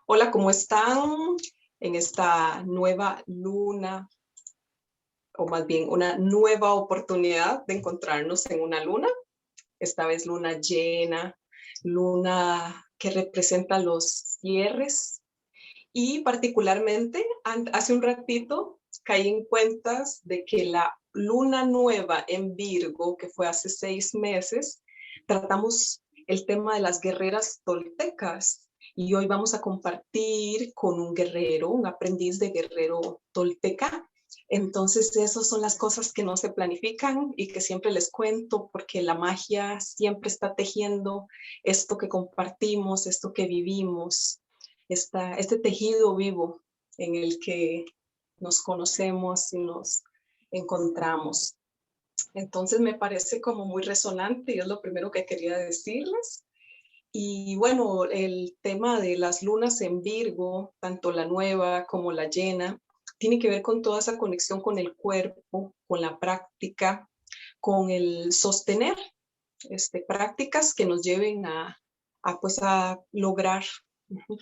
Hola, ¿cómo están? En esta nueva luna, o más bien una nueva oportunidad de encontrarnos en una luna, esta vez luna llena, luna que representa los cierres y particularmente hace un ratito caí en cuentas de que la luna nueva en Virgo, que fue hace 6 meses, tratamos el tema de las guerreras toltecas. Y hoy vamos a compartir con un guerrero, un aprendiz de guerrero tolteca. Entonces, esas son las cosas que no se planifican y que siempre les cuento porque la magia siempre está tejiendo esto que compartimos, esto que vivimos, este tejido vivo en el que nos conocemos y nos encontramos. Entonces me parece como muy resonante y es lo primero que quería decirles. Y bueno, el tema de las lunas en Virgo, tanto la nueva como la llena, tiene que ver con toda esa conexión con el cuerpo, con la práctica, con el sostener prácticas que nos lleven a lograr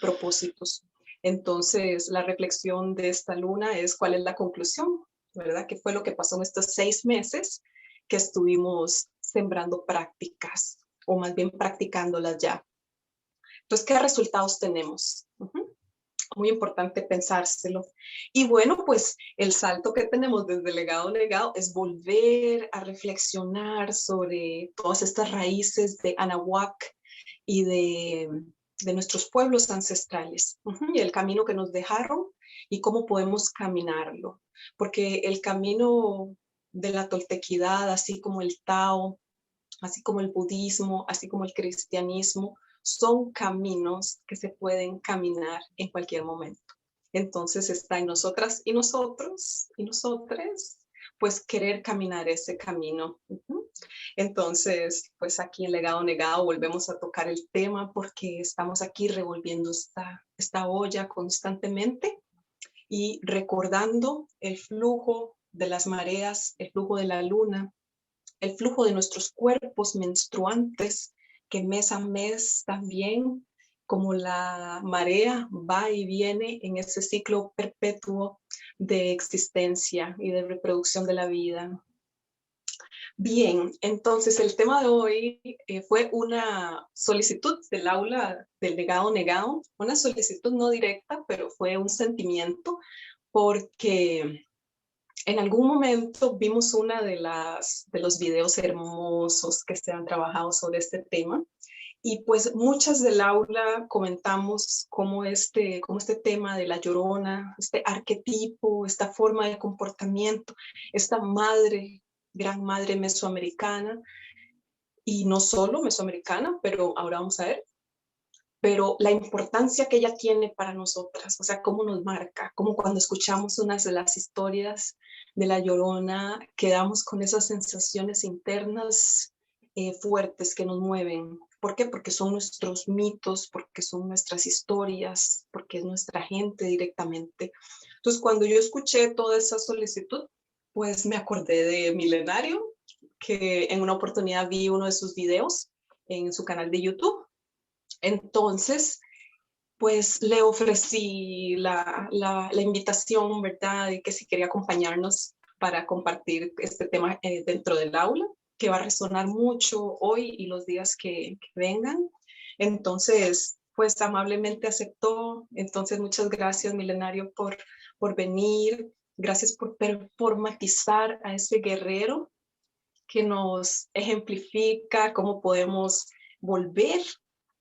propósitos. Entonces, la reflexión de esta luna es cuál es la conclusión, ¿verdad? ¿Qué fue lo que pasó en estos 6 meses que estuvimos sembrando prácticas o más bien practicándolas ya? Entonces, ¿qué resultados tenemos? Muy importante pensárselo. Y bueno, pues el salto que tenemos desde legado negado es volver a reflexionar sobre todas estas raíces de Anahuac y de nuestros pueblos ancestrales y el camino que nos dejaron y cómo podemos caminarlo. Porque el camino de la toltequidad, así como el Tao, así como el budismo, así como el cristianismo, son caminos que se pueden caminar en cualquier momento. Entonces está en nosotras y nosotros y nosotres, pues querer caminar ese camino. Entonces, pues aquí en Legado Negado volvemos a tocar el tema porque estamos aquí revolviendo esta olla constantemente y recordando el flujo de las mareas, el flujo de la luna, el flujo de nuestros cuerpos menstruantes, que mes a mes también, como la marea, va y viene en ese ciclo perpetuo de existencia y de reproducción de la vida. Bien, entonces el tema de hoy fue una solicitud del aula del legado negado, una solicitud no directa, pero fue un sentimiento porque en algún momento vimos una de los videos hermosos que se han trabajado sobre este tema y pues muchas del aula comentamos cómo este tema de la Llorona, este arquetipo, esta forma de comportamiento, esta madre, gran madre mesoamericana y no solo mesoamericana, pero ahora vamos a ver, pero la importancia que ella tiene para nosotras, o sea, cómo nos marca, como cuando escuchamos unas de las historias de La Llorona, quedamos con esas sensaciones internas fuertes que nos mueven. ¿Por qué? Porque son nuestros mitos, porque son nuestras historias, porque es nuestra gente directamente. Entonces, cuando yo escuché toda esa solicitud, pues me acordé de Milenario, que en una oportunidad vi uno de sus videos en su canal de YouTube. Entonces, pues le ofrecí la invitación, ¿verdad? De que si quería acompañarnos para compartir este tema dentro del aula, que va a resonar mucho hoy y los días que vengan. Entonces, pues amablemente aceptó. Entonces, muchas gracias, Milenario, por venir. Gracias por performatizar a ese guerrero que nos ejemplifica cómo podemos volver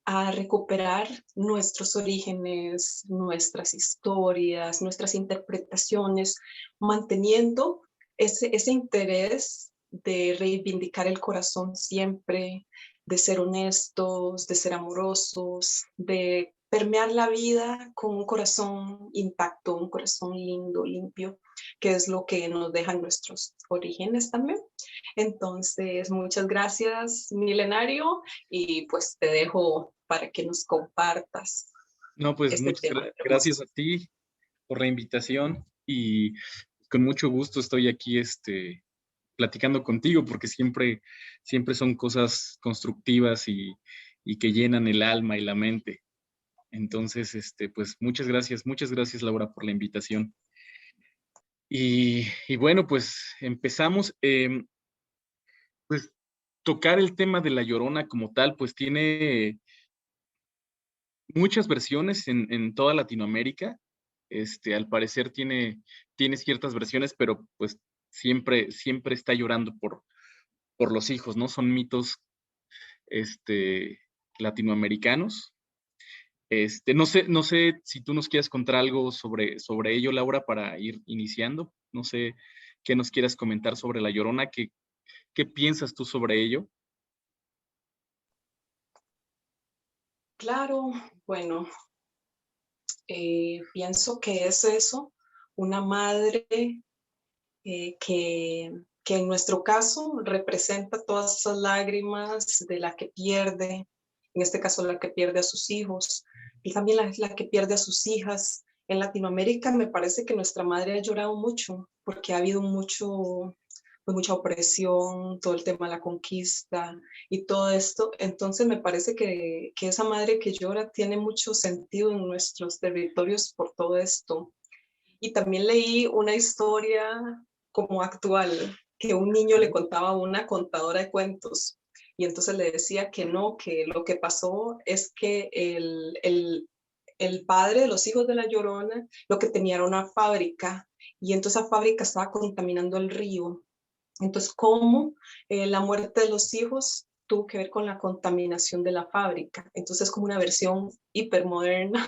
a recuperar nuestros orígenes, nuestras historias, nuestras interpretaciones, manteniendo ese interés de reivindicar el corazón siempre, de ser honestos, de ser amorosos, de permear la vida con un corazón intacto, un corazón lindo, limpio, que es lo que nos dejan nuestros orígenes también. Entonces, muchas gracias, Milenario, y pues te dejo para que nos compartas No, pues este muchas tema hermoso. gracias a ti por la invitación y con mucho gusto estoy aquí platicando contigo porque siempre son cosas constructivas y que llenan el alma y la mente. Entonces, pues muchas gracias Laura por la invitación. Y bueno, pues empezamos. Pues tocar el tema de La Llorona como tal, pues tiene muchas versiones en toda Latinoamérica. Al parecer tiene ciertas versiones, pero pues siempre está llorando por los hijos, ¿no? Son mitos latinoamericanos. No sé si tú nos quieres contar algo sobre ello, Laura, para ir iniciando. No sé qué nos quieras comentar sobre La Llorona, qué piensas tú sobre ello. Claro, bueno, pienso que es eso, una madre que en nuestro caso representa todas esas lágrimas de la que pierde, en este caso la que pierde a sus hijos, y también la que pierde a sus hijas. En Latinoamérica me parece que nuestra madre ha llorado mucho porque ha habido pues mucha opresión, todo el tema de la conquista y todo esto. Entonces me parece que esa madre que llora tiene mucho sentido en nuestros territorios por todo esto. Y también leí una historia como actual, que un niño le contaba a una contadora de cuentos y entonces le decía que no, que lo que pasó es que el padre de los hijos de la Llorona lo que tenía era una fábrica y entonces esa fábrica estaba contaminando el río. Entonces, ¿cómo la muerte de los hijos tuvo que ver con la contaminación de la fábrica? Entonces, es como una versión hipermoderna,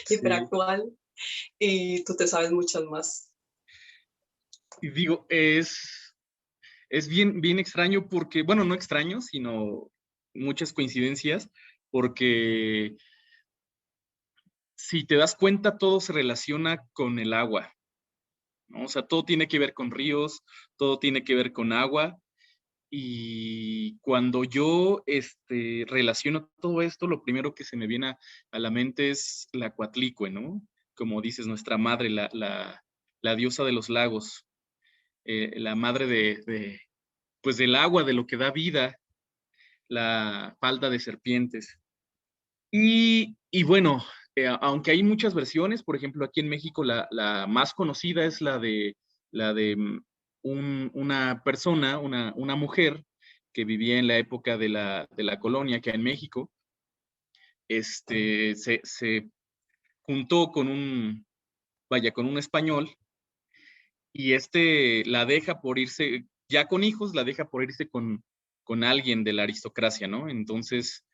Sí. hiperactual, y tú te sabes muchas más. Y digo, es bien extraño porque, bueno, no extraño, sino muchas coincidencias, porque si te das cuenta, todo se relaciona con el agua, ¿no? O sea, todo tiene que ver con ríos, todo tiene que ver con agua, y cuando yo relaciono todo esto, lo primero que se me viene a la mente es la Coatlicue, ¿no? Como dices, nuestra madre, la diosa de los lagos, la madre pues del agua, de lo que da vida, la falda de serpientes. Y bueno, aunque hay muchas versiones, por ejemplo, aquí en México la más conocida es la de una persona, una mujer que vivía en la época de la colonia, que en México, se juntó con un español, y la deja por irse, ya con hijos, la deja por irse con alguien de la aristocracia, ¿no? Entonces,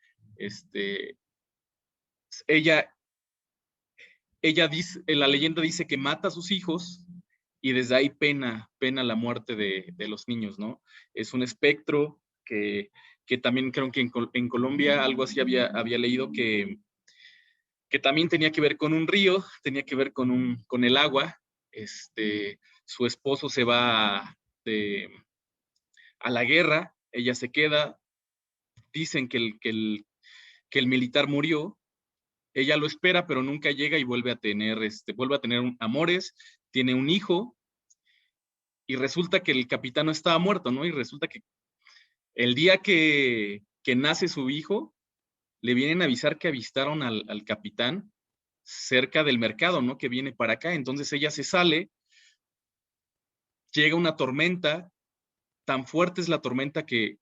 ella, ella dice, la leyenda dice que mata a sus hijos y desde ahí pena la muerte de los niños, ¿no? Es un espectro que también creo que en Colombia algo así había leído que también tenía que ver con un río, tenía que ver con el agua. Su esposo se va a la guerra, ella se queda, dicen que el militar murió, ella lo espera, pero nunca llega y vuelve a tener amores, tiene un hijo, y resulta que el capitán no estaba muerto, ¿no? Y resulta que el día que nace su hijo, le vienen a avisar que avistaron al capitán cerca del mercado, ¿no? Que viene para acá. Entonces ella se sale, llega una tormenta, tan fuerte es la tormenta que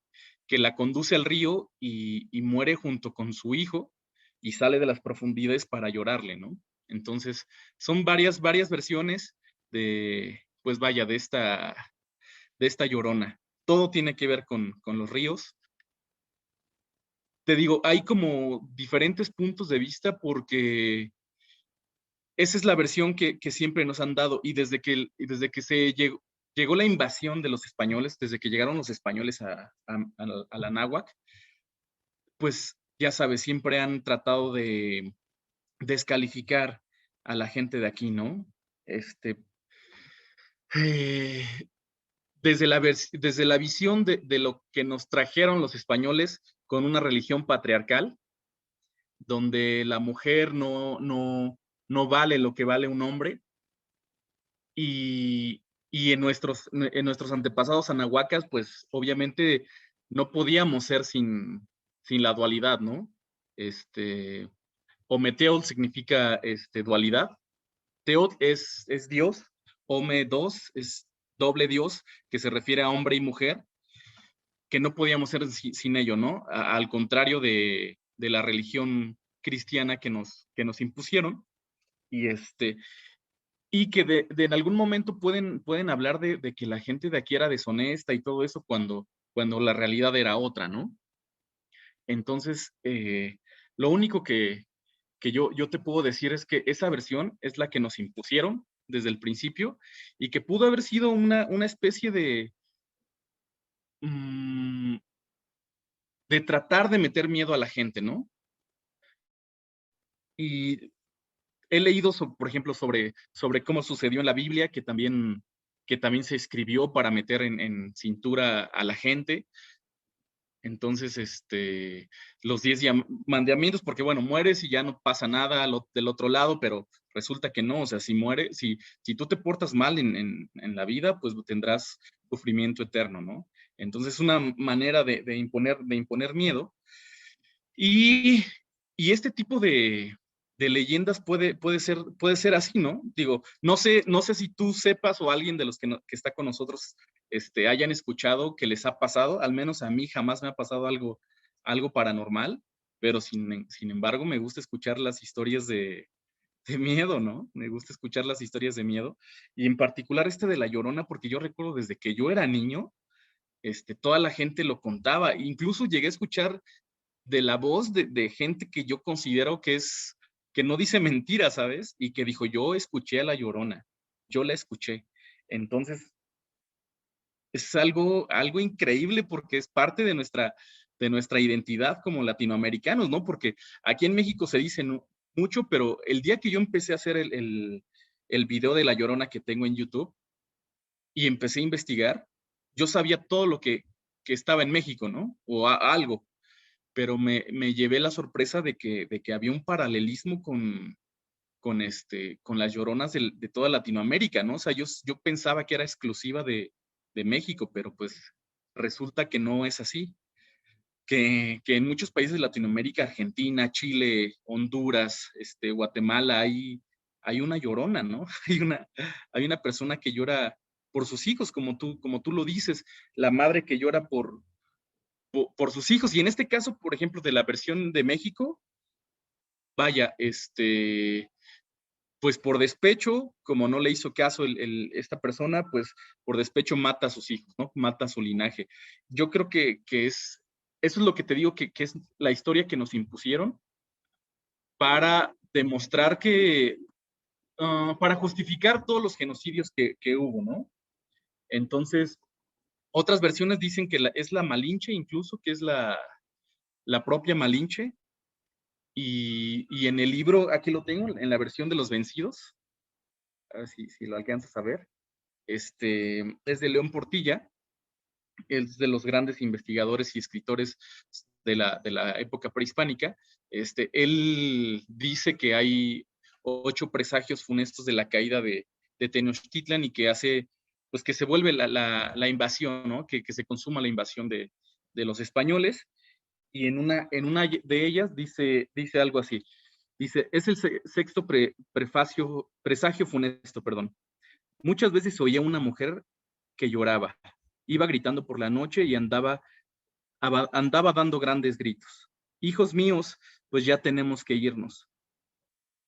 la conduce al río y muere junto con su hijo y sale de las profundidades para llorarle, ¿no? Entonces, son varias versiones pues vaya, de esta Llorona. Todo tiene que ver con los ríos. Te digo, hay como diferentes puntos de vista porque esa es la versión que siempre nos han dado, y desde que llegó la invasión de los españoles, desde que llegaron los españoles a la náhuac, pues ya sabes, siempre han tratado de descalificar a la gente de aquí, ¿no? Este, eh, desde la visión de lo que nos trajeron los españoles con una religión patriarcal, donde la mujer no vale lo que vale un hombre, y en nuestros antepasados anahuacas, pues obviamente no podíamos ser sin la dualidad, ¿no? Este, Ometeotl significa dualidad. Teot es Dios. Ome dos es doble Dios, que se refiere a hombre y mujer, que no podíamos ser sin ello, ¿no? Al contrario de la religión cristiana que nos impusieron. Y y que en algún momento pueden hablar de que la gente de aquí era deshonesta y todo eso cuando la realidad era otra, ¿no? Entonces, lo único que yo te puedo decir es que esa versión es la que nos impusieron desde el principio y que pudo haber sido una especie mm, de tratar de meter miedo a la gente, ¿no? Y he leído, por ejemplo, sobre cómo sucedió en la Biblia, que también se escribió para meter en cintura a la gente. Entonces, los 10 mandamientos, porque bueno, mueres y ya no pasa nada del otro lado, pero resulta que no, o sea, si tú te portas mal en la vida, pues tendrás sufrimiento eterno, ¿no? Entonces, es una manera de imponer miedo. Y, y este tipo de leyendas puede ser así, ¿no? Digo, no sé si tú sepas o alguien de los que está con nosotros hayan escuchado que les ha pasado, al menos a mí jamás me ha pasado algo paranormal, pero sin embargo me gusta escuchar las historias de miedo, ¿no? Me gusta escuchar las historias de miedo, y en particular de La Llorona, porque yo recuerdo desde que yo era niño, toda la gente lo contaba, incluso llegué a escuchar de la voz de gente que yo considero que no dice mentiras, ¿sabes? Y que dijo, yo escuché a La Llorona, yo la escuché. Entonces, es algo increíble porque es parte de nuestra identidad como latinoamericanos, ¿no? Porque aquí en México se dice mucho, pero el día que yo empecé a hacer el video de La Llorona que tengo en YouTube y empecé a investigar, yo sabía todo lo que estaba en México, ¿no? O algo, pero me llevé la sorpresa de que había un paralelismo con las lloronas de toda Latinoamérica, ¿no? O sea, yo pensaba que era exclusiva de México, pero pues resulta que no es así. Que en muchos países de Latinoamérica, Argentina, Chile, Honduras, Guatemala, hay una llorona, ¿no? Hay una persona que llora por sus hijos, como tú lo dices, la madre que llora por sus hijos. Y en este caso, por ejemplo, de la versión de México, vaya, pues por despecho, como no le hizo caso esta persona, pues por despecho mata a sus hijos, ¿no? Mata a su linaje. Yo creo que eso es lo que te digo, que es la historia que nos impusieron para demostrar para justificar todos los genocidios que hubo, ¿no? Entonces, otras versiones dicen que es la Malinche, incluso, que es la propia Malinche. Y en el libro, aquí lo tengo, en la versión de los vencidos, a ver si lo alcanzas a ver, es de León Portilla, es de los grandes investigadores y escritores de la época prehispánica. Él dice que hay 8 presagios funestos de la caída de Tenochtitlan y que hace, pues que se vuelve la invasión, ¿no? Que se consuma la invasión de los españoles. Y en una de ellas dice algo así. Dice, es el sexto presagio funesto, perdón. Muchas veces oía una mujer que lloraba. Iba gritando por la noche y andaba dando grandes gritos. Hijos míos, pues ya tenemos que irnos.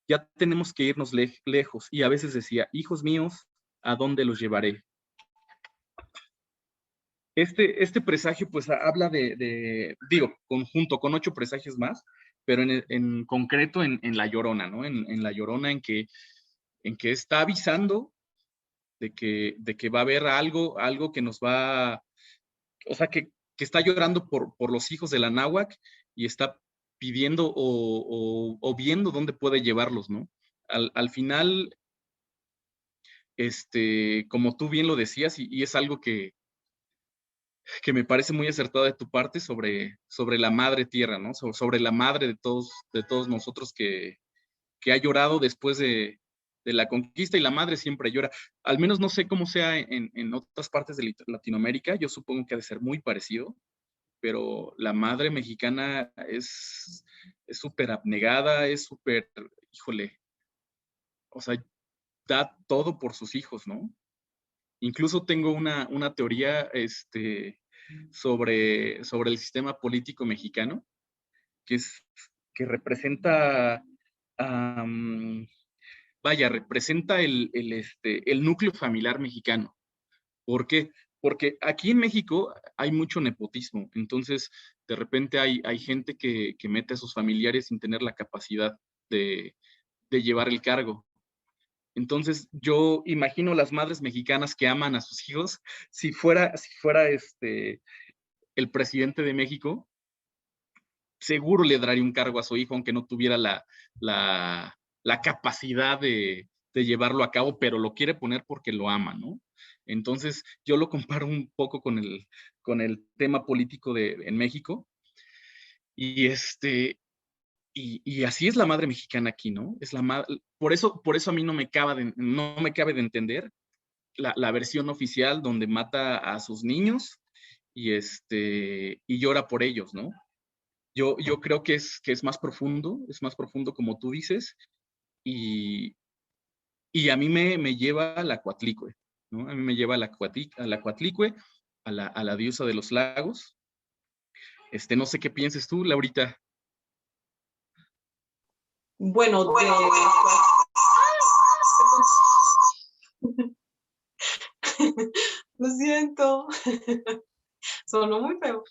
Ya tenemos que irnos lejos. Y a veces decía, hijos míos, ¿a dónde los llevaré? Este presagio pues habla digo, conjunto con 8 presagios más, pero en concreto en La Llorona, ¿no? En La Llorona en que está avisando de que va a haber algo que nos va, o sea, que está llorando por los hijos de la náhuac y está pidiendo o viendo dónde puede llevarlos, ¿no? Al final, como tú bien lo decías, y es algo que me parece muy acertado de tu parte sobre la madre tierra, ¿no? Sobre la madre de todos nosotros que ha llorado después de la conquista, y la madre siempre llora. Al menos no sé cómo sea en otras partes de Latinoamérica, yo supongo que ha de ser muy parecido, pero la madre mexicana súper abnegada, es súper, híjole, o sea, da todo por sus hijos, ¿no? Incluso tengo una teoría sobre el sistema político mexicano, que, que representa, vaya, representa el núcleo familiar mexicano. ¿Por qué? Porque aquí en México hay mucho nepotismo, entonces de repente hay gente que mete a sus familiares sin tener la capacidad de llevar el cargo. Entonces, yo imagino las madres mexicanas que aman a sus hijos, si fuera el presidente de México, seguro le daría un cargo a su hijo, aunque no tuviera la capacidad de llevarlo a cabo, pero lo quiere poner porque lo ama, ¿no? Entonces, yo lo comparo un poco con el tema político en México. Y y así es la madre mexicana aquí, ¿no? Por eso a mí no me cabe de entender la versión oficial donde mata a sus niños y llora por ellos, ¿no? Yo creo que es más profundo como tú dices, y, y a mí me lleva a la Coatlicue, ¿no? A mí me lleva a la Coatlicue, a la diosa de los lagos. No sé qué pienses tú, Laurita. Bueno, lo siento, sonó muy feo.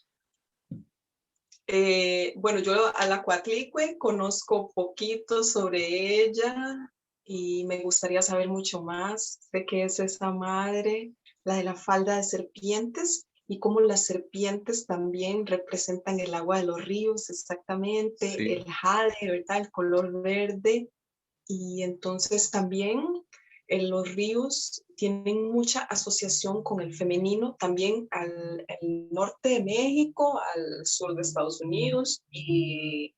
Bueno, yo a la Coatlicue conozco poquito sobre ella y me gustaría saber mucho más de qué es esa madre, la de la falda de serpientes y cómo las serpientes también representan el agua de los ríos, exactamente, el Sí, jade, ¿verdad? El color verde. Y entonces también los ríos tienen mucha asociación con el femenino, también al norte de México, al sur de Estados Unidos y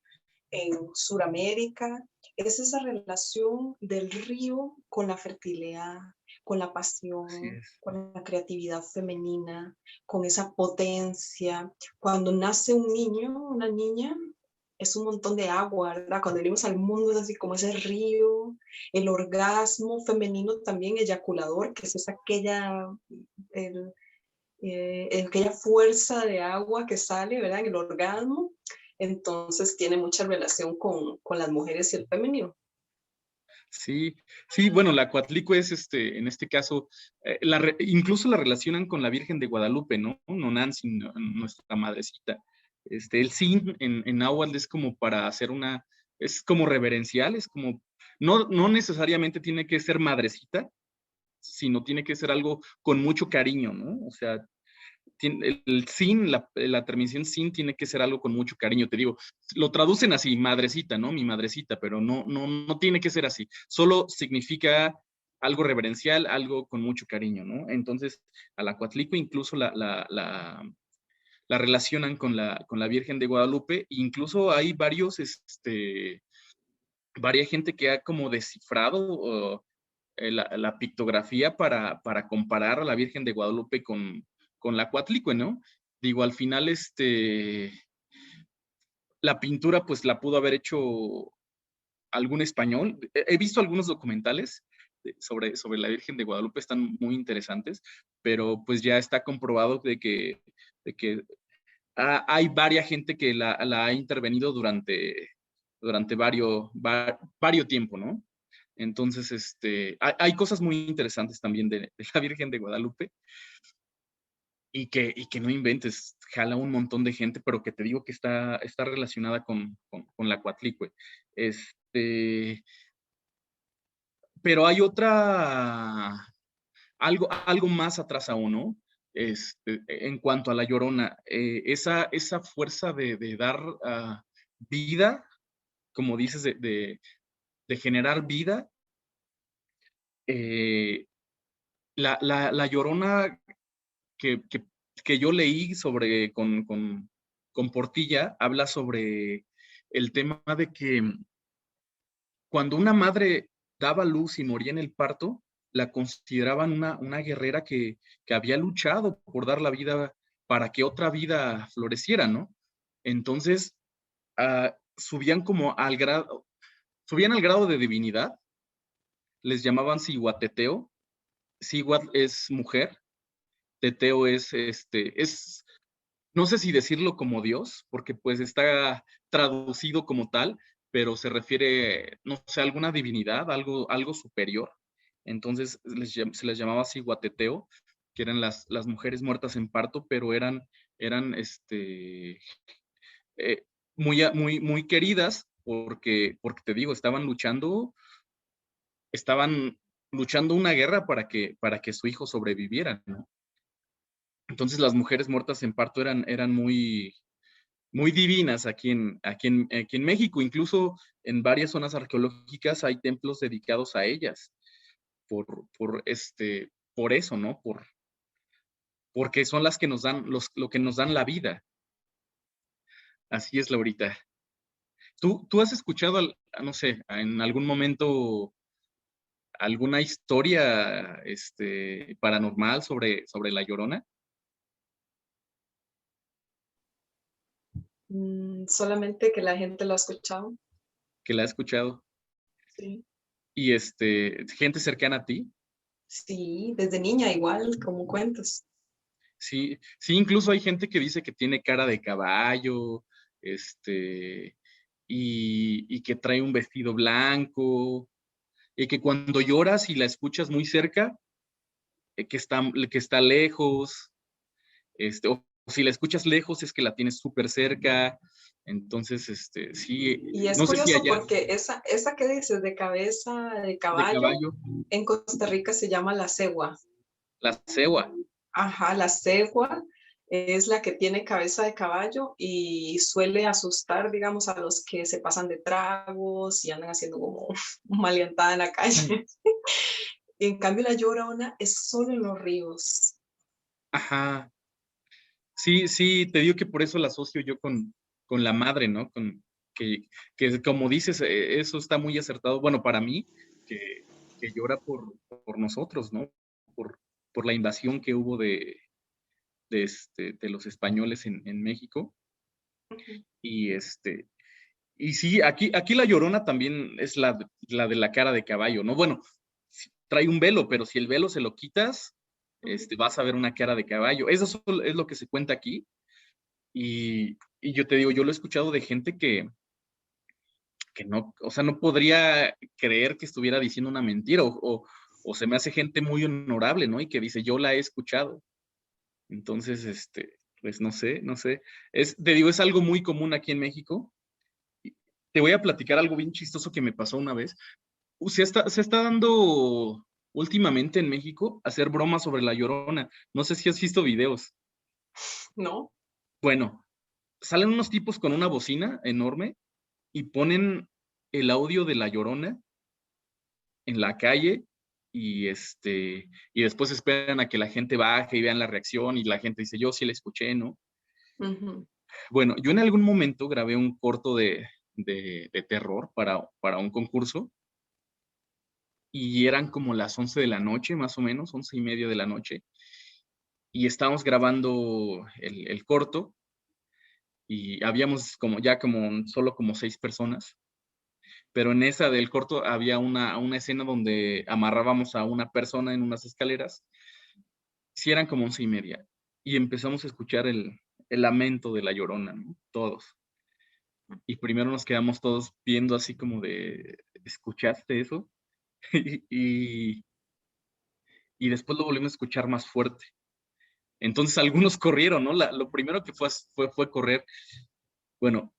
en Sudamérica. Es esa relación del río con la fertilidad, con la así pasión, es. con la creatividad femenina, con esa potencia. Cuando nace un niño, una niña, es un montón de agua, ¿verdad? Cuando venimos al mundo es así como ese río, el orgasmo femenino también eyaculador, que es el, aquella fuerza de agua que sale, ¿verdad? En el orgasmo. Entonces tiene mucha relación con las mujeres y el femenino. Sí, sí, bueno, la Coatlicue es en este caso, incluso la relacionan con la Virgen de Guadalupe, ¿no? No Nancy, nuestra madrecita. El sin en náhuatl es como para hacer es como reverencial, es como, no necesariamente tiene que ser madrecita, sino tiene que ser algo con mucho cariño, ¿no? O sea, el sin, la terminación sin tiene que ser algo con mucho cariño, te digo, lo traducen así, madrecita, ¿no? Mi madrecita, pero no tiene que ser así, solo significa algo reverencial, algo con mucho cariño, ¿no? Entonces, a la Coatlicue incluso la relacionan con la Virgen de Guadalupe, incluso hay varia gente que ha como descifrado la pictografía para comparar a la Virgen de Guadalupe con la Coatlicue, ¿no? Digo, al final, la pintura, pues la pudo haber hecho algún español. He visto algunos documentales sobre la Virgen de Guadalupe, están muy interesantes, pero pues ya está comprobado de que hay varias gente que la ha intervenido durante varios tiempo, ¿no? Entonces, hay cosas muy interesantes también de la Virgen de Guadalupe y que no inventes, jala un montón de gente, pero que te digo que está relacionada con la Coatlicue. Pero hay algo más atrás aún, ¿no? En cuanto a la Llorona, esa fuerza de dar vida, como dices, de generar vida, eh, la Llorona que yo leí con Portilla, habla sobre el tema de que cuando una madre daba luz y moría en el parto, la consideraban una guerrera que había luchado por dar la vida para que otra vida floreciera, ¿no? Entonces, subían como subían al grado de divinidad, les llamaban Cihuateteo. Cihuat es mujer, Teteo es, no sé si decirlo como Dios, porque pues está traducido como tal, pero se refiere, no sé, a alguna divinidad, algo superior. Entonces se les llamaba Cihuateteo, que eran las mujeres muertas en parto, pero eran eh, muy queridas porque te digo, estaban luchando una guerra para que su hijo sobreviviera, ¿no? Entonces las mujeres muertas en parto eran muy divinas aquí en México. Incluso en varias zonas arqueológicas hay templos dedicados a ellas, por eso, ¿no? Porque son las que nos dan, lo que nos dan la vida. Así es, Laurita. ¿Tú has escuchado, no sé, en algún momento alguna historia paranormal sobre La Llorona? Solamente que la gente lo ha escuchado. Que la has escuchado. Sí. Y gente cercana a ti. Sí, desde niña igual, como cuentos. Sí, sí, incluso hay gente que dice que tiene cara de caballo, y que trae un vestido blanco, y que cuando lloras y la escuchas muy cerca, que está lejos, o si la escuchas lejos es que la tienes súper cerca. Entonces, sí, Y es no sé si curioso allá porque esa que dices de cabeza de de caballo, caballo, en Costa Rica se llama la cegua. la cegua. Ajá, la cegua es la que tiene cabeza de caballo y suele asustar, digamos, a los que se pasan de tragos y andan haciendo como maleantada en la calle. Y en cambio la llorona es solo en los ríos. Ajá. Sí, sí, te digo que por eso la asocio yo con la madre, ¿no? Que, que como dices, eso está muy acertado. Bueno, para mí, que llora por nosotros, ¿no? Por, por la invasión que hubo de los españoles en México. Ujú. Y y sí, aquí la Llorona también es la de la cara de caballo, ¿no? Bueno, trae un velo, pero si el velo se lo quitas, vas a ver una cara de caballo. Eso es lo que se cuenta aquí. Y yo te digo, yo lo he escuchado de gente que no, o sea, no podría creer que estuviera diciendo una mentira, o se me hace gente muy honorable, ¿no? Y que dice, yo la he escuchado. Entonces, pues no sé. Te digo, es algo muy común aquí en México. Te voy a platicar algo bien chistoso que me pasó una vez. Se está dando últimamente en México hacer bromas sobre la Llorona. No sé si has visto videos. ¿No? Bueno, salen unos tipos con una bocina enorme y ponen el audio de La Llorona en la calle y después esperan a que la gente baje y vean la reacción y la gente dice, yo sí la escuché, ¿no? Ujú. Bueno, yo en algún momento grabé un corto de terror para un concurso y eran como las 11 de la noche, más o menos, 11:30 de la noche, y estábamos grabando el corto y habíamos solo como 6 personas. Pero en esa del corto había una escena donde amarrábamos a una persona en unas escaleras. Sí, eran como 11:30. Y empezamos a escuchar el lamento de la Llorona, ¿no? Todos. Y primero nos quedamos todos viendo así como de, ¿escuchaste eso? Y, y después lo volvimos a escuchar más fuerte. Entonces algunos corrieron, ¿no? Lo primero que fue correr. Bueno,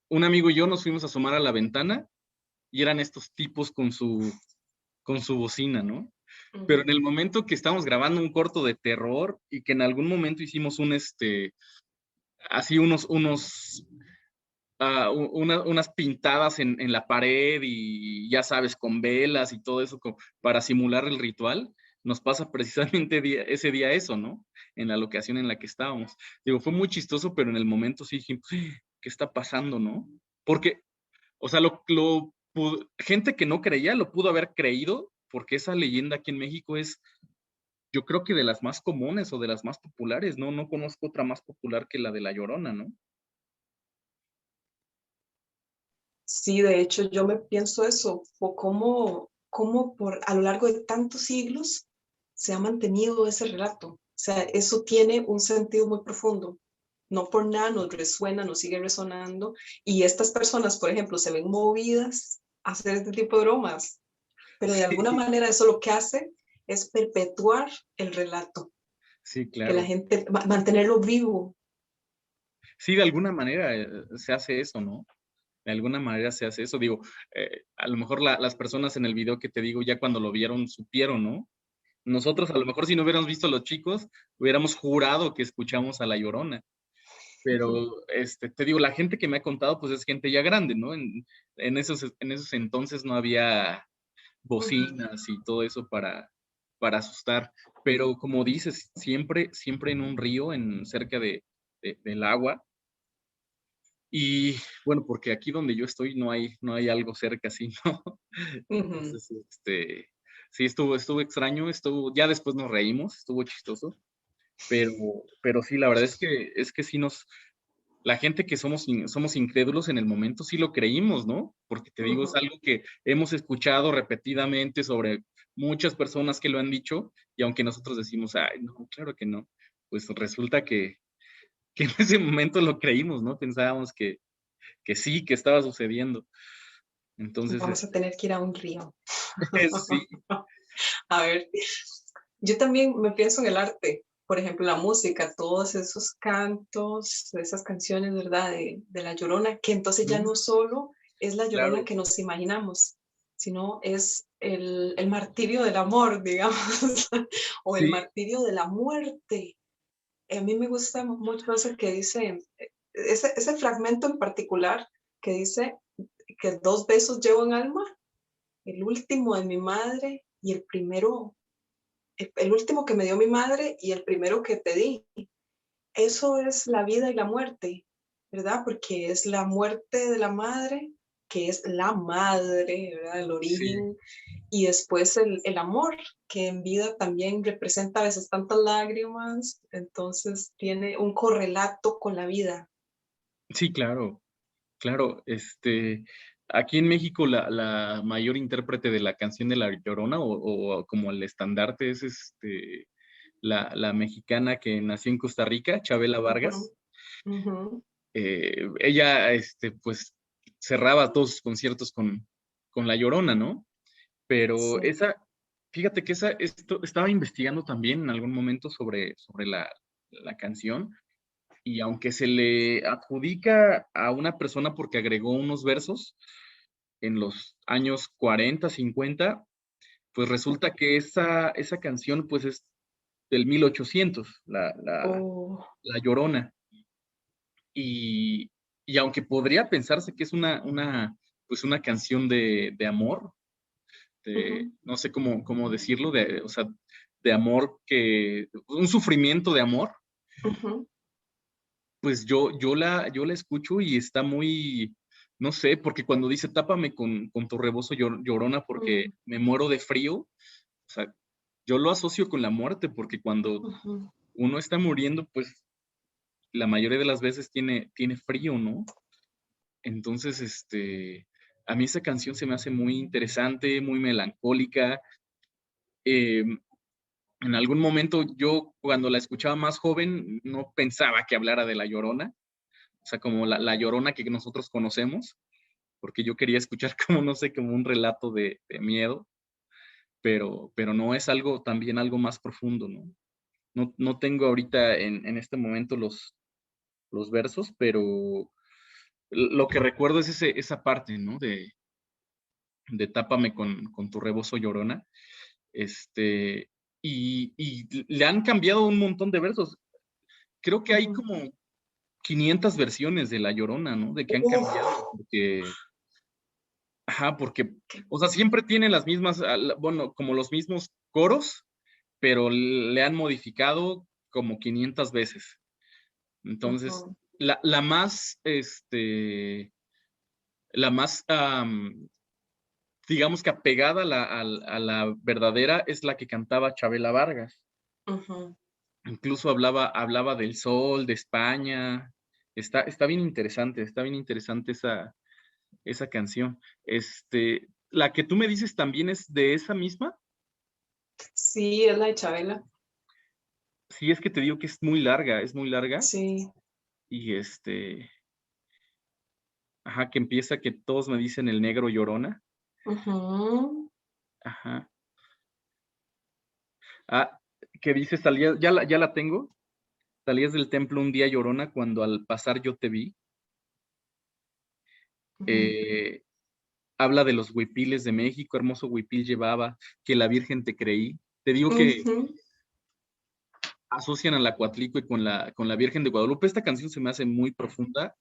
un amigo y yo nos fuimos a asomar a la ventana y eran estos tipos con su bocina, ¿no? Pero Ujú. en el momento que estábamos grabando un corto de terror y que en algún momento hicimos así unas pintadas en la pared y ya sabes, con velas y todo eso para simular el ritual, nos pasa precisamente ese día eso, ¿no? En la locación en la que estábamos. Digo, fue muy chistoso, pero en el momento sí dije, ¿qué está pasando, no? Porque, o sea, gente que no creía lo pudo haber creído, porque esa leyenda aquí en México es, yo creo que de las más comunes o de las más populares, ¿no? No conozco otra más popular que la de La Llorona, ¿no? Sí, de hecho yo me pienso eso, o cómo a lo largo de tantos siglos se ha mantenido ese relato. O sea, eso tiene un sentido muy profundo. No por nada nos resuena, nos sigue resonando. Y estas personas, por ejemplo, se ven movidas a hacer este tipo de bromas, pero de alguna Sí, manera eso lo que hace es perpetuar el relato, sí, que la claro. gente, mantenerlo vivo. Sí, de alguna manera se hace eso, ¿no? De alguna manera se hace eso. Digo, a lo mejor las personas en el video que te digo, ya cuando lo vieron, supieron, ¿no? Nosotros, a lo mejor, si no hubiéramos visto a los chicos, hubiéramos jurado que escuchamos a La Llorona. Pero, te digo, la gente que me ha contado, pues, es gente ya grande, ¿no? En esos entonces no había Ujú, bocinas y todo eso para asustar. Pero como dices, siempre en un río, cerca del agua. Y bueno, porque aquí donde yo estoy no hay algo cerca así, ¿no? ujú. Entonces, sí estuvo extraño, ya después nos reímos, estuvo chistoso, pero sí, la verdad es que sí la gente que somos incrédulos en el momento sí lo creímos, ¿no? Porque te digo, es Ujú. algo que hemos escuchado repetidamente sobre muchas personas que lo han dicho, y aunque nosotros decimos: "Ay, no, claro que no", pues resulta que en ese momento lo creímos, ¿no? Pensábamos que sí, que estaba sucediendo. Entonces, Vamos a tener que ir a un río. sí, A ver, yo también me pienso en el arte, por ejemplo, la música, todos esos cantos, esas canciones, ¿verdad? De La Llorona, que entonces ya ujú, no solo es La Llorona claro, que nos imaginamos, sino es el martirio del amor, digamos, o el sí, martirio de la muerte. A mí me gusta mucho eso que dice, ese fragmento en particular que dice que 2 besos llevo en alma, el último de mi madre y el primero, el último que me dio mi madre y el primero que te di. Eso es la vida y la muerte, ¿verdad? Porque es la muerte de la madre, que es la madre, ¿verdad? El sí, origen, y después el amor, que en vida también representa a veces tantas lágrimas, entonces tiene un correlato con la vida. sí, claro, claro, aquí en México la mayor intérprete de la canción de La Llorona, o como el estandarte es, la mexicana que nació en Costa Rica, Chabela Ujú, Vargas. ujú, Ella, pues, cerraba todos sus conciertos con La Llorona, ¿no? Pero sí. fíjate que estaba investigando también en algún momento sobre la canción, y aunque se le adjudica a una persona porque agregó unos versos en los años 40, 50, pues resulta que esa canción, pues, es del 1800, Oh, La Llorona. Y aunque podría pensarse que es pues, una canción de amor, ujú, no sé cómo decirlo, o sea, de amor, un sufrimiento de amor, ujú, pues yo la escucho y está muy, no sé, porque cuando dice: "Tápame con tu rebozo llorona, porque ujú, me muero de frío", o sea, yo lo asocio con la muerte, porque cuando ujú. uno está muriendo, pues, la mayoría de las veces tiene frío, ¿no? Entonces, a mí esa canción se me hace muy interesante, muy melancólica. Em, en algún momento yo, cuando la escuchaba más joven, no pensaba que hablara de La Llorona, o sea, como la Llorona que nosotros conocemos, porque yo quería escuchar como, no sé, como un relato de miedo, pero no, es algo también algo más profundo, ¿no? No tengo ahorita en este momento los versos, pero lo que recuerdo es esa parte, ¿no? De Tápame con tu rebozo llorona, este, y le han cambiado un montón de versos. Creo que hay Ujú. como 500 versiones de La Llorona, ¿no? De que han cambiado, Uf, porque ajá, porque, o sea, siempre tiene las mismas, bueno, como los mismos coros, pero le han modificado como 500 veces. Entonces, ujú. la más, la más, digamos que apegada a la verdadera es la que cantaba Chabela Vargas. Ujú. Incluso hablaba del sol, de España. Está bien interesante esa esa canción. La que tú me dices también es de esa misma. Sí, es la de Chabela. Sí, es que te digo que es muy larga, es muy larga. Sí. Y ajá, que empieza que todos me dicen el negro Llorona. Ujú, Ajá. Ah, que dice, salías, ya la tengo. Salías del templo un día Llorona cuando al pasar yo te vi. ujú, Eh, Habla de los huipiles de México, hermoso huipil llevaba, que la Virgen te creí. Te digo que ujú, asocian a la Coatlicue y con la Virgen de Guadalupe. Esta canción se me hace muy profunda,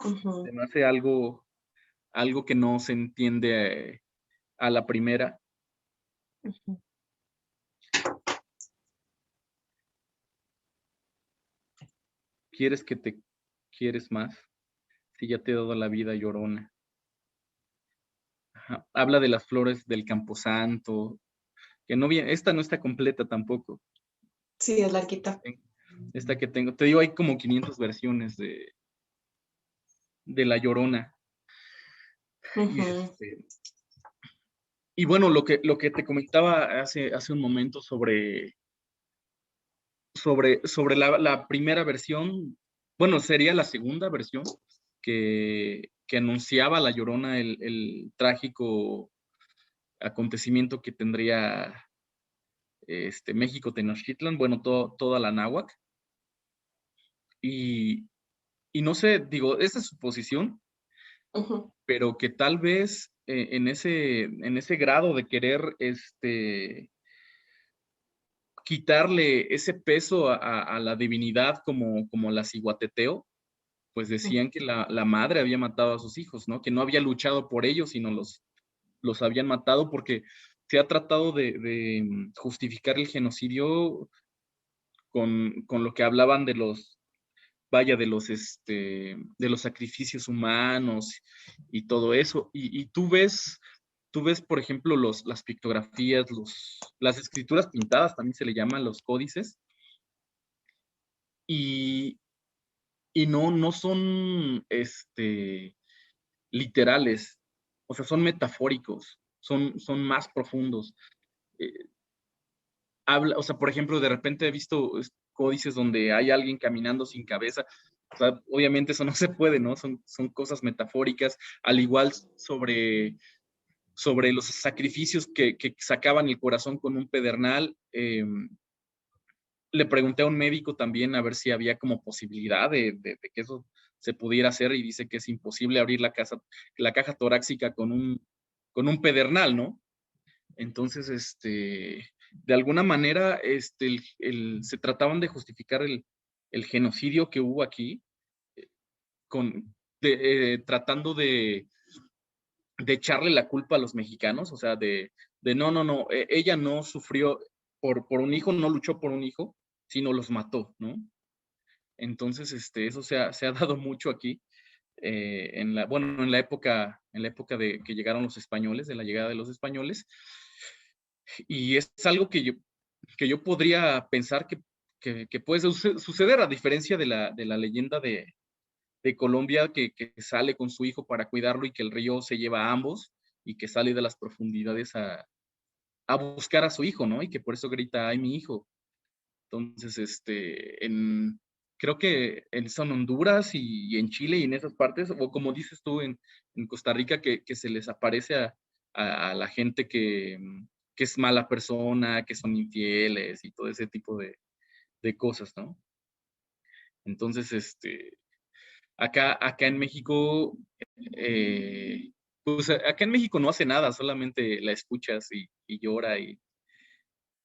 se ujú, me hace algo que no se entiende a la primera. ujú. ¿Quieres que te quieres más? Si ya te he dado la vida, Llorona. Ajá. Habla de las flores del Camposanto, que no bien, esta no está completa tampoco. Sí, es larguita. Esta que tengo, te digo, hay como 500 versiones de La Llorona. Y Ujú, y bueno, lo que te comentaba hace un momento sobre la primera versión, bueno, sería la segunda versión que anunciaba La Llorona el trágico acontecimiento que tendría México Tenochtitlan, bueno, toda la náhuac. Y, y no sé, digo, esa es su posición, ujú, pero que tal vez en ese grado de querer quitarle ese peso a la divinidad como la ciguateteo, pues ujú. decían que la madre había matado a sus hijos, ¿no? Que no había luchado por ellos, sino los habían matado porque se ha tratado de justificar el genocidio con lo que hablaban de los, vaya, de los sacrificios humanos y todo eso. Y tú ves, por ejemplo, las pictografías, las escrituras pintadas, también se le llaman los códices, y, y no son literales, o sea, son metafóricos, son más profundos. Eh, o sea, por ejemplo, de repente he visto códices donde hay alguien caminando sin cabeza. O sea, obviamente eso no se puede, ¿no? Son cosas metafóricas, al igual sobre los sacrificios que sacaban el corazón con un pedernal. Le pregunté a un médico también a ver si había como posibilidad de que eso se pudiera hacer y dice que es imposible abrir la caja torácica con un pedernal, ¿no? Entonces, de alguna manera, se trataban de justificar el genocidio que hubo aquí, tratando de echarle la culpa a los mexicanos, o sea, de no, ella no sufrió por un hijo, no luchó por un hijo, sino los mató, ¿no? Entonces, eso se ha dado mucho aquí, bueno, en la época de que llegaron los españoles, de la llegada de los españoles, y es algo que yo podría pensar que puede suceder, a diferencia de la leyenda de Colombia que sale con su hijo para cuidarlo y que el río se lleva a ambos y que sale de las profundidades a buscar a su hijo, ¿no? Y que por eso grita, ay, mi hijo. Entonces, creo que son Honduras y en Chile y en esas partes, o como dices tú, en Costa Rica, que se les aparece a la gente que es mala persona, que son infieles y todo ese tipo de cosas, ¿no? Entonces, acá en México, pues acá en México no hace nada, solamente la escuchas y llora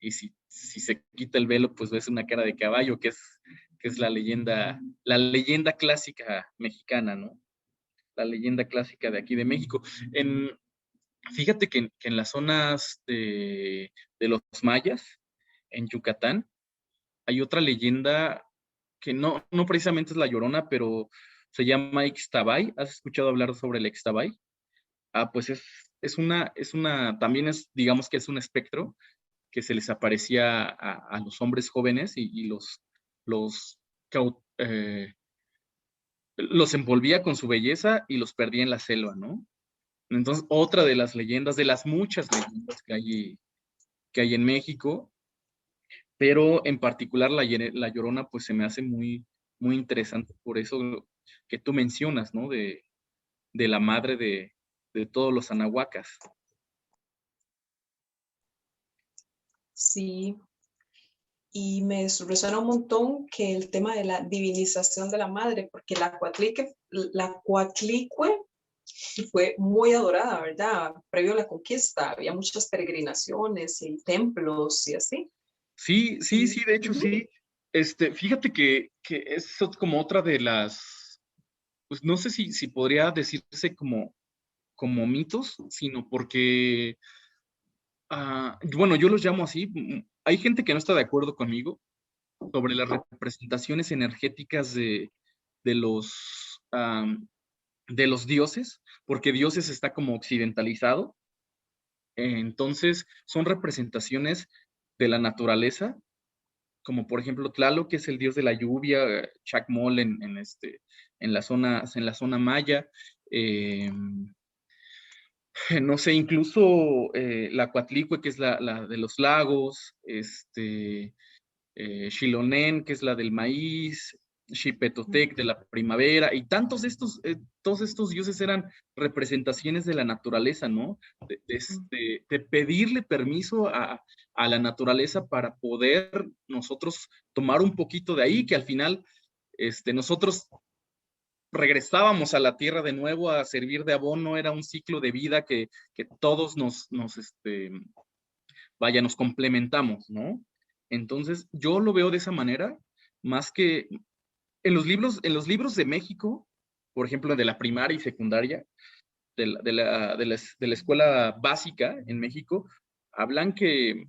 y si se quita el velo, pues ves una cara de caballo, que es la leyenda clásica mexicana, ¿no? La leyenda clásica de aquí de México. Fíjate que en las zonas de los mayas, en Yucatán, hay otra leyenda que no precisamente es la Llorona, pero se llama Ixtabay. ¿Has escuchado hablar sobre el Ixtabay? Ah, pues también digamos que es un espectro que se les aparecía a los hombres jóvenes y los, cau- eh, los envolvía con su belleza y los perdía en la selva, ¿no? Entonces, otra de las leyendas, de las muchas leyendas que hay en México, pero en particular la Llorona, pues se me hace muy, muy interesante por eso que tú mencionas, ¿no? De la madre de todos los anahuacas. Sí, y me resuena un montón que el tema de la divinización de la madre, porque la Coatlicue fue muy adorada, ¿verdad? Previo a la conquista, había muchas peregrinaciones y templos y así. Sí, sí, Y, sí, de hecho ujú, sí. Fíjate que es como otra de las, pues no sé si podría decirse como mitos, sino porque, bueno, yo los llamo así. Hay gente que no está de acuerdo conmigo sobre las representaciones energéticas de los, de los dioses, porque dioses está como occidentalizado. Entonces, son representaciones de la naturaleza, como por ejemplo Tlaloc, que es el dios de la lluvia, Chacmol en la zona maya, eh, no sé, incluso la Coatlicue, que es la de los lagos, Xilonen, que es la del maíz, Xipetotec de la primavera, y todos estos dioses eran representaciones de la naturaleza, ¿no? De pedirle permiso a la naturaleza para poder nosotros tomar un poquito de ahí, que al final nosotros regresábamos a la tierra de nuevo a servir de abono, era un ciclo de vida que todos vaya, nos complementamos, ¿no? Entonces, yo lo veo de esa manera, más que en los libros de México, por ejemplo, de la primaria y secundaria, de la escuela básica en México, hablan que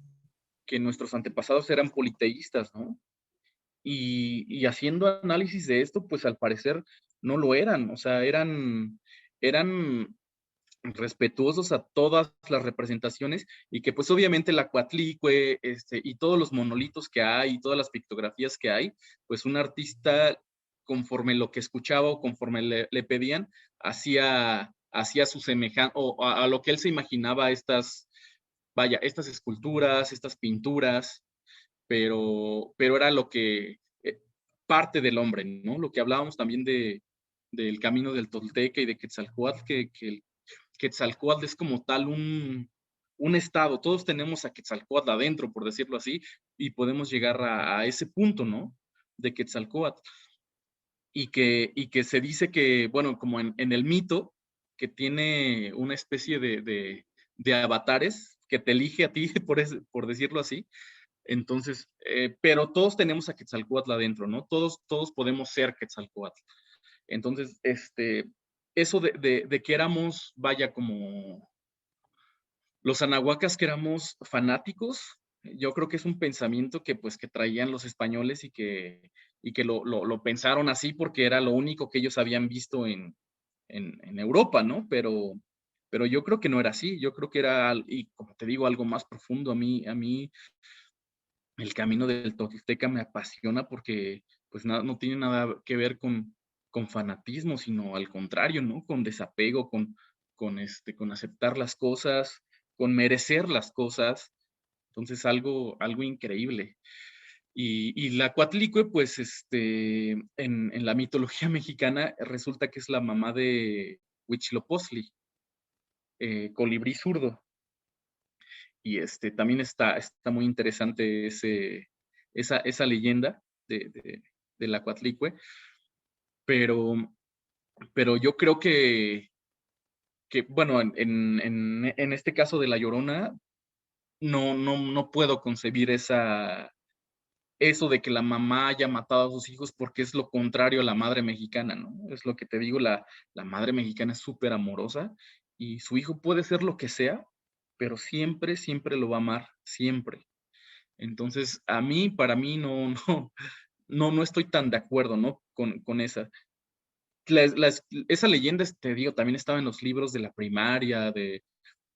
nuestros antepasados eran politeístas, ¿no? Y haciendo análisis de esto, pues al parecer no lo eran, o sea, eran respetuosos a todas las representaciones y que pues obviamente la Coatlicue y todos los monolitos que hay y todas las pictografías que hay, pues un artista conforme lo que escuchaba o conforme le pedían, hacía su semejante o a lo que él se imaginaba estas esculturas, estas pinturas, pero era lo que parte del hombre, ¿no? Lo que hablábamos también del camino del Tolteca y de Quetzalcóatl, que el Quetzalcóatl es como tal un estado. Todos tenemos a Quetzalcóatl adentro, por decirlo así, y podemos llegar a ese punto, ¿no? De Quetzalcóatl. Y que se dice que, bueno, como en el mito, que tiene una especie de avatares que te elige a ti, por decirlo así. Entonces, pero todos tenemos a Quetzalcóatl adentro, ¿no? Todos podemos ser Quetzalcóatl. Entonces, eso de que éramos, vaya, como los anahuacas, que éramos fanáticos, yo creo que es un pensamiento que pues que traían los españoles y que lo pensaron así porque era lo único que ellos habían visto en Europa, ¿no? Pero yo creo que no era así, yo creo que era, y como te digo, algo más profundo. A mí el camino del Tolteca me apasiona porque pues no tiene nada que ver con fanatismo, sino al contrario, ¿no? Con desapego, con aceptar las cosas, con merecer las cosas. Entonces, algo increíble. Y la Coatlicue, pues, en la mitología mexicana resulta que es la mamá de Huitzilopochtli, colibrí zurdo. Y también está muy interesante esa leyenda de la Coatlicue, pero, pero yo creo que bueno, en este caso de La Llorona, no puedo concebir eso de que la mamá haya matado a sus hijos porque es lo contrario a la madre mexicana, ¿no? Es lo que te digo, la madre mexicana es súper amorosa y su hijo puede ser lo que sea, pero siempre, siempre lo va a amar, siempre. Entonces, para mí, no estoy tan de acuerdo, ¿no? Con esa. Esa leyenda, te digo, también estaba en los libros de la primaria, de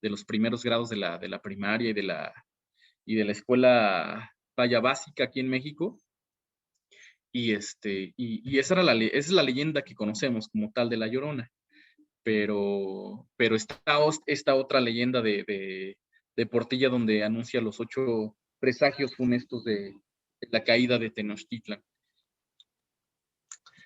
los primeros grados de la primaria y de la escuela vaya básica aquí en México. Y esa es la leyenda que conocemos como tal de La Llorona. pero está esta otra leyenda de Portilla donde anuncia los 8 presagios funestos de la caída de Tenochtitlan.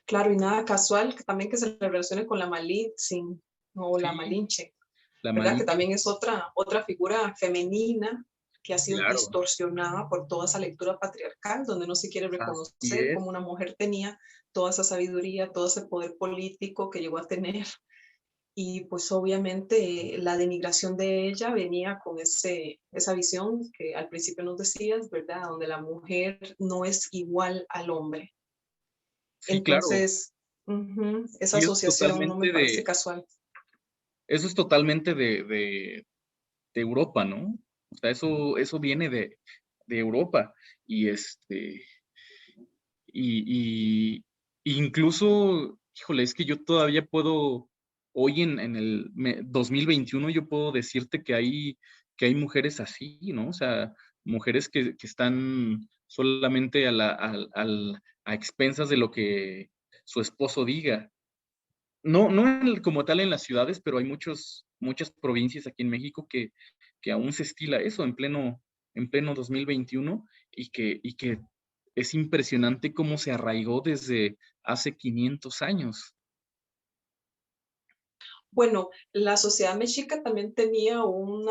Claro, y nada casual que también que se le relacione con la Malitzin o la Sí, Malinche, la ¿verdad? Que Malinche, también es otra figura femenina que ha sido claro, distorsionada por toda esa lectura patriarcal, donde no se quiere así reconocer es. cómo una mujer tenía toda esa sabiduría, todo ese poder político que llegó a tener. Y pues obviamente la denigración de ella venía con esa visión que al principio nos decías, ¿verdad? Donde la mujer no es igual al hombre. Sí, claro. Entonces, esa Y asociación no me parece casual. eso es totalmente de Europa, ¿no? O sea, eso viene de Europa. Y y incluso, híjole, es que yo todavía puedo, hoy en el 2021, yo puedo decirte que hay mujeres así, ¿no? O sea, mujeres que están solamente a expensas de lo que su esposo diga. No como tal en las ciudades, pero hay muchas provincias aquí en México que aún se estila eso en pleno 2021 y que es impresionante cómo se arraigó desde hace 500 años. Bueno, la sociedad mexica también tenía un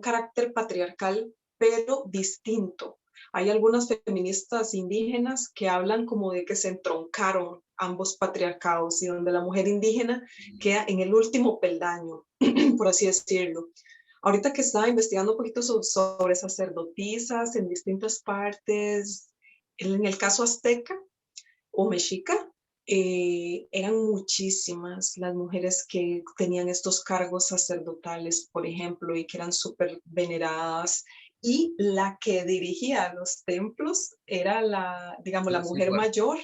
carácter patriarcal, pero distinto. Hay algunas feministas indígenas que hablan como de que se entroncaron ambos patriarcados y donde la mujer indígena queda en el último peldaño, por así decirlo. Ahorita que estaba investigando un poquito sobre sacerdotisas en distintas partes, en el caso azteca, o mexica, eran muchísimas las mujeres que tenían estos cargos sacerdotales, por ejemplo, y que eran súper veneradas. Y la que dirigía los templos era digamos, la La mujer Sigua. mayor,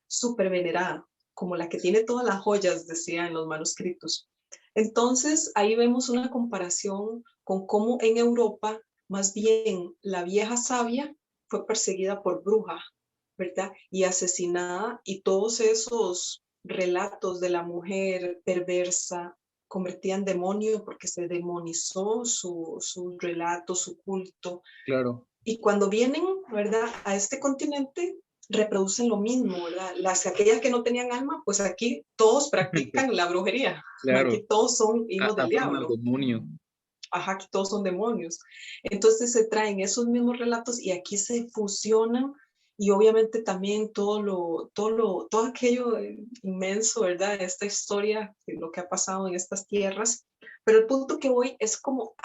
súper venerada, como la que tiene todas las joyas, decía en los manuscritos. Entonces, ahí vemos una comparación con cómo en Europa, más bien la vieja sabia fue perseguida por bruja, ¿verdad? Y asesinada, y todos esos relatos de la mujer perversa convertían en demonio porque se demonizó su relato, su culto. Claro, Y cuando vienen, ¿verdad? A este continente, reproducen lo mismo, ¿verdad? Aquellas que no tenían alma, pues aquí todos practican la brujería. claro. Aquí todos son hijos del Adoran al diablo. demonio. Ajá, aquí todos son demonios. Entonces se traen esos mismos relatos y aquí se fusionan y obviamente también todo aquello inmenso, ¿verdad? Esta historia, lo que ha pasado en estas tierras. Pero el punto que voy es como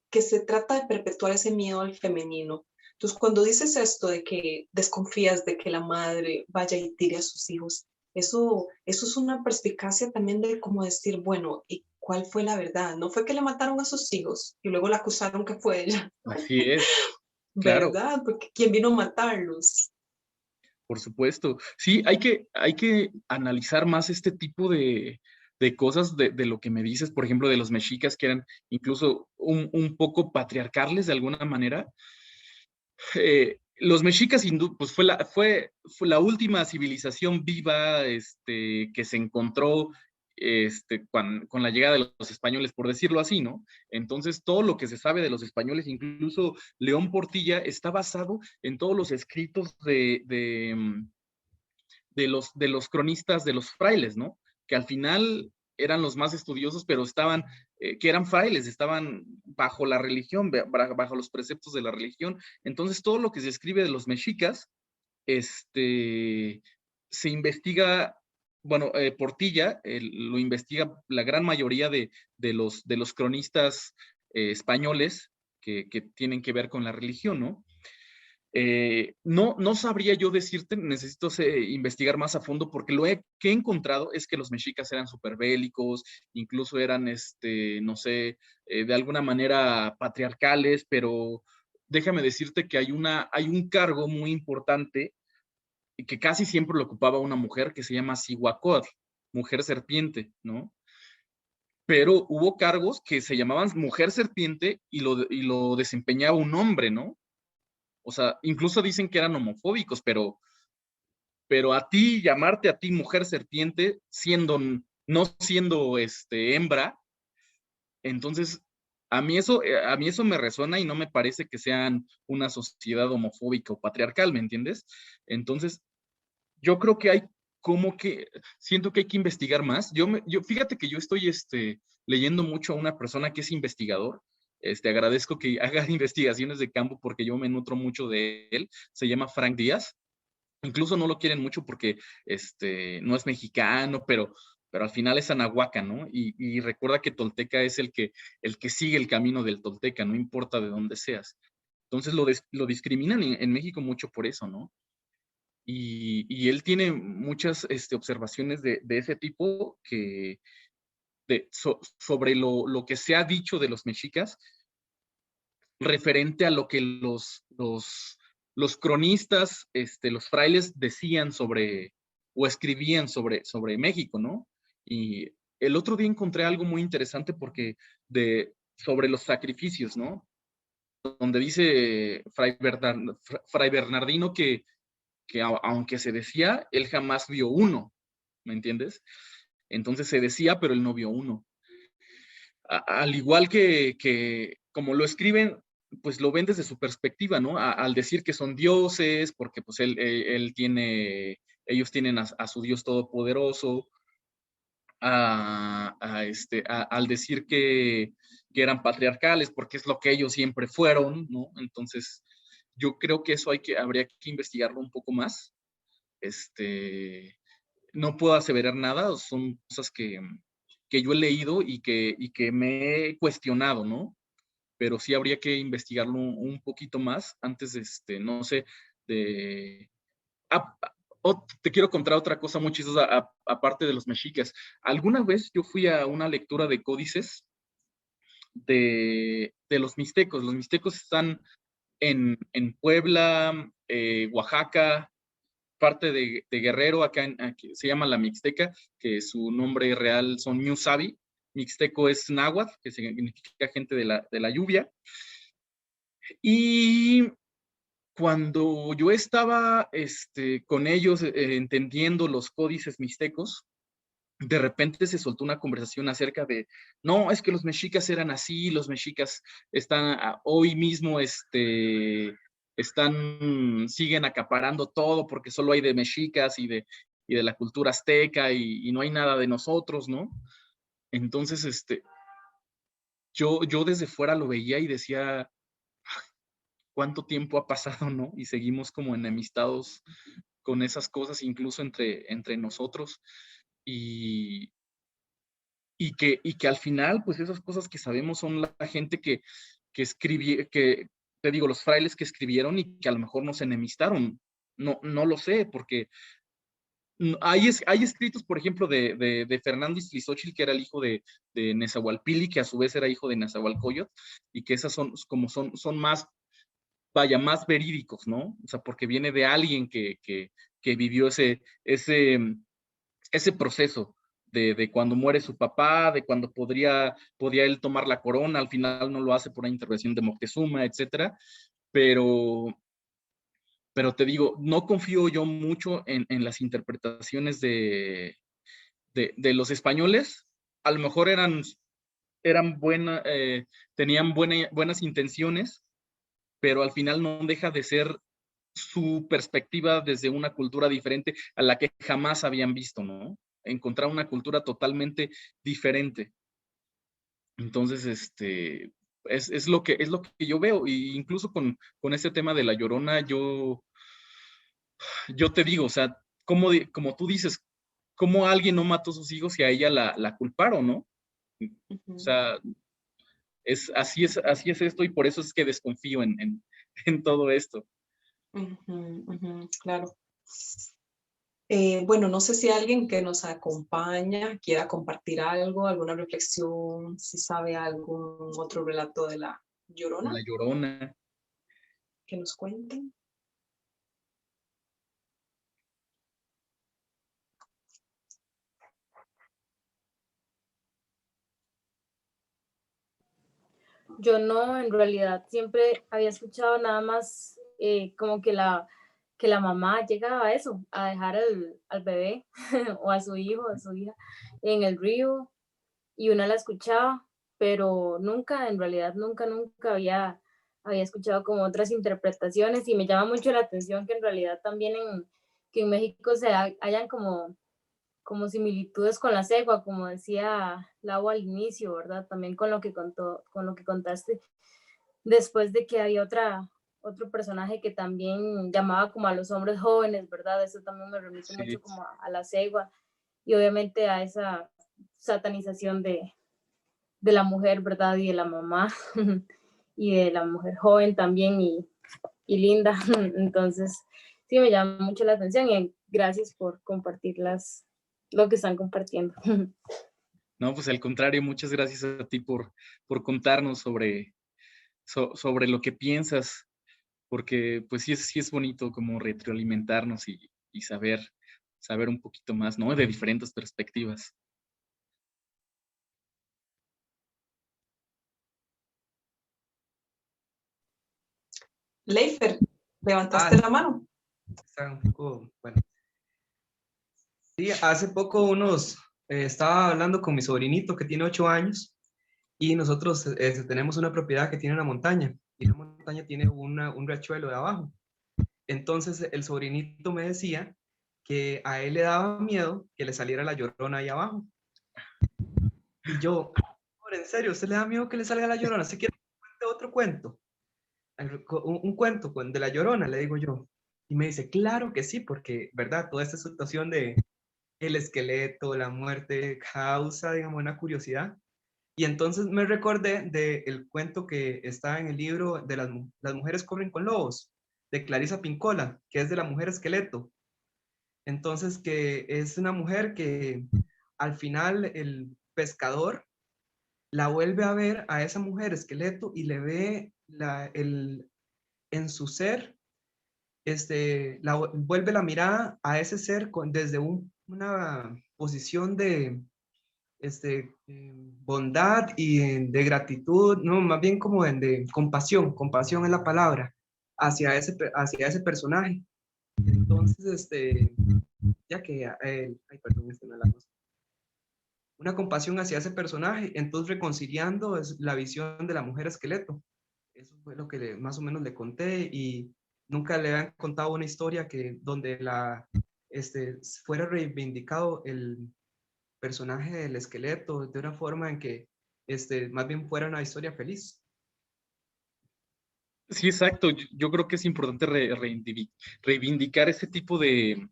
que se trata de perpetuar ese miedo al femenino. Entonces, cuando dices esto de que desconfías de que la madre vaya y tire a sus hijos, eso es una perspicacia también de cómo decir, bueno, ¿y cuál fue la verdad? No fue que le mataron a sus hijos y luego la acusaron que fue ella, Así es, claro. ¿verdad? Porque ¿quién vino a matarlos? Por supuesto. Sí, hay que analizar más este tipo de cosas de lo que me dices, por ejemplo, de los mexicas que eran incluso un poco patriarcales de alguna manera. Los mexicas hindú, pues fue la última civilización viva que se encontró con la llegada de los españoles, por decirlo así, ¿no? Entonces, todo lo que se sabe de los españoles, incluso León Portilla, está basado en todos los escritos de los cronistas de los frailes, ¿no? Que al final eran los más estudiosos, pero que eran frailes, estaban bajo la religión, bajo los preceptos de la religión. Entonces, todo lo que se escribe de los mexicas, se investiga, bueno, Portilla lo investiga la gran mayoría de los cronistas españoles que tienen que ver con la religión, ¿no? No sabría yo decirte, necesito investigar más a fondo porque que he encontrado es que los mexicas eran súper bélicos, incluso eran, no sé, de alguna manera patriarcales, pero déjame decirte que hay un cargo muy importante y que casi siempre lo ocupaba una mujer que se llama Cihuacóatl, mujer serpiente, ¿no? Pero hubo cargos que se llamaban mujer serpiente y lo desempeñaba un hombre, ¿no? O sea, incluso dicen que eran homofóbicos, pero llamarte a ti mujer serpiente, siendo no siendo hembra. Entonces, a mí eso me resuena y no me parece que sean una sociedad homofóbica o patriarcal, ¿me entiendes? Entonces, yo creo que hay como que, siento que hay que investigar más. Fíjate que yo estoy leyendo mucho a una persona que es investigador. Agradezco que haga investigaciones de campo porque yo me nutro mucho de él. Se llama Frank Díaz. Incluso no lo quieren mucho porque no es mexicano, pero al final es anahuaca, ¿no? Y recuerda que Tolteca es el que sigue el camino del Tolteca, no importa de dónde seas. Entonces lo discriminan en México mucho por eso, ¿no? Y él tiene muchas observaciones de ese tipo sobre lo que se ha dicho de los mexicas referente a lo que los cronistas, los frailes decían sobre o escribían sobre México, ¿no? Y el otro día encontré algo muy interesante sobre los sacrificios, ¿no? Donde dice Fray Bernardino que aunque se decía, él jamás vio uno, ¿me entiendes? Entonces se decía, pero él no vio uno. Al igual que como lo escriben, pues lo ven desde su perspectiva, ¿no? Al decir que son dioses, porque pues ellos tienen a su Dios todopoderoso, al decir que eran patriarcales, porque es lo que ellos siempre fueron, ¿no? Entonces, yo creo que eso habría que investigarlo un poco más. No puedo aseverar nada, son cosas que yo he leído y que me he cuestionado, ¿no? Pero sí habría que investigarlo un poquito más antes no sé, de... Ah, te quiero contar otra cosa muy chistosa, aparte de los mexicas. Alguna vez yo fui a una lectura de códices de los mixtecos. Los mixtecos están en Puebla, Oaxaca, parte de Guerrero, aquí se llama la Mixteca, que su nombre real son Ñusabi. Mixteco es náhuatl, que significa gente de la lluvia. Y cuando yo estaba con ellos entendiendo los códices mixtecos, de repente se soltó una conversación acerca de, no, es que los mexicas eran así, los mexicas están hoy mismo, siguen acaparando todo porque solo hay de mexicas y de la cultura azteca y no hay nada de nosotros, ¿no? Entonces, yo desde fuera lo veía y decía, ¿cuánto tiempo ha pasado, no? Y seguimos como enemistados con esas cosas, incluso entre nosotros. Y, y que al final, pues esas cosas que sabemos son la gente que escribió, que te digo, los frailes que escribieron y que a lo mejor nos enemistaron. No lo sé, porque hay escritos, por ejemplo, de Fernández Tlizochil, que era el hijo de Nezahualpili, que a su vez era hijo de Nezahualcóyotl, y que esas son más, vaya, más verídicos, ¿no? O sea, porque viene de alguien que vivió ese proceso de cuando muere su papá, de cuando podía él tomar la corona, al final no lo hace por una intervención de Moctezuma, etcétera, pero, pero te digo, no confío yo mucho en las interpretaciones de los españoles. A lo mejor tenían buenas intenciones, pero al final no deja de ser su perspectiva desde una cultura diferente a la que jamás habían visto, ¿no? Encontrar una cultura totalmente diferente. Entonces, es lo que yo veo. Y incluso con este tema de La Llorona, yo te digo, o sea, como tú dices, ¿cómo alguien no mató a sus hijos y a ella la culparon, no? O sea, así es esto y por eso es que desconfío en todo esto. Claro. Bueno, no sé si alguien que nos acompaña quiera compartir algo, alguna reflexión, si sabe algún otro relato de La Llorona, La Llorona. que nos cuenten. Yo no, en realidad siempre había escuchado nada más como que que la mamá llega a eso, a dejar al bebé o a su hijo, a su hija en el río y una la escuchaba, pero nunca, en realidad nunca había escuchado como otras interpretaciones y me llama mucho la atención que en realidad también que en México hayan como similitudes con la cegua, como decía Lau al inicio, ¿verdad? También con lo que contaste, después de que había otro personaje que también llamaba como a los hombres jóvenes, ¿verdad? Eso también me remite Sí, mucho como a la cegua y obviamente a esa satanización de la mujer, ¿verdad? Y de la mamá y de la mujer joven también y linda. Entonces, sí me llama mucho la atención y gracias por compartir lo que están compartiendo. no, pues al contrario, muchas gracias a ti por contarnos sobre lo que piensas, porque pues sí es bonito como retroalimentarnos y saber un poquito más, ¿no? De diferentes perspectivas. Leifer, levantaste la mano. Está un poco, bueno. Sí, hace poco estaba hablando con mi sobrinito que tiene 8 años y nosotros tenemos una propiedad que tiene una montaña y la montaña tiene un riachuelo de abajo. Entonces el sobrinito me decía que a él le daba miedo que le saliera la llorona ahí abajo. Y yo, en serio, ¿usted le da miedo que le salga la llorona? ¿Se quiere que cuente otro cuento? Un cuento de la llorona, le digo yo. Y me dice, claro que sí, porque, ¿verdad? Toda esta situación de el esqueleto, la muerte, causa, digamos, una curiosidad. Y entonces me recordé del cuento que está en el libro de las mujeres corren con lobos, de Clarisa Pincola, que es de la mujer esqueleto. Entonces, que es una mujer que al final el pescador la vuelve a ver a esa mujer esqueleto y le ve en su ser, vuelve la mirada a ese ser desde una posición de bondad y de gratitud, no, más bien como de compasión es la palabra, hacia ese personaje. Entonces, ya que, ay, perdón, no es la cosa. Una compasión hacia ese personaje, entonces reconciliando es la visión de la mujer esqueleto. Eso fue lo que más o menos le conté y nunca le habían contado una historia donde fuera reivindicado el personaje del esqueleto de una forma en que más bien fuera una historia feliz. Sí, exacto. Yo creo que es importante reivindicar ese tipo de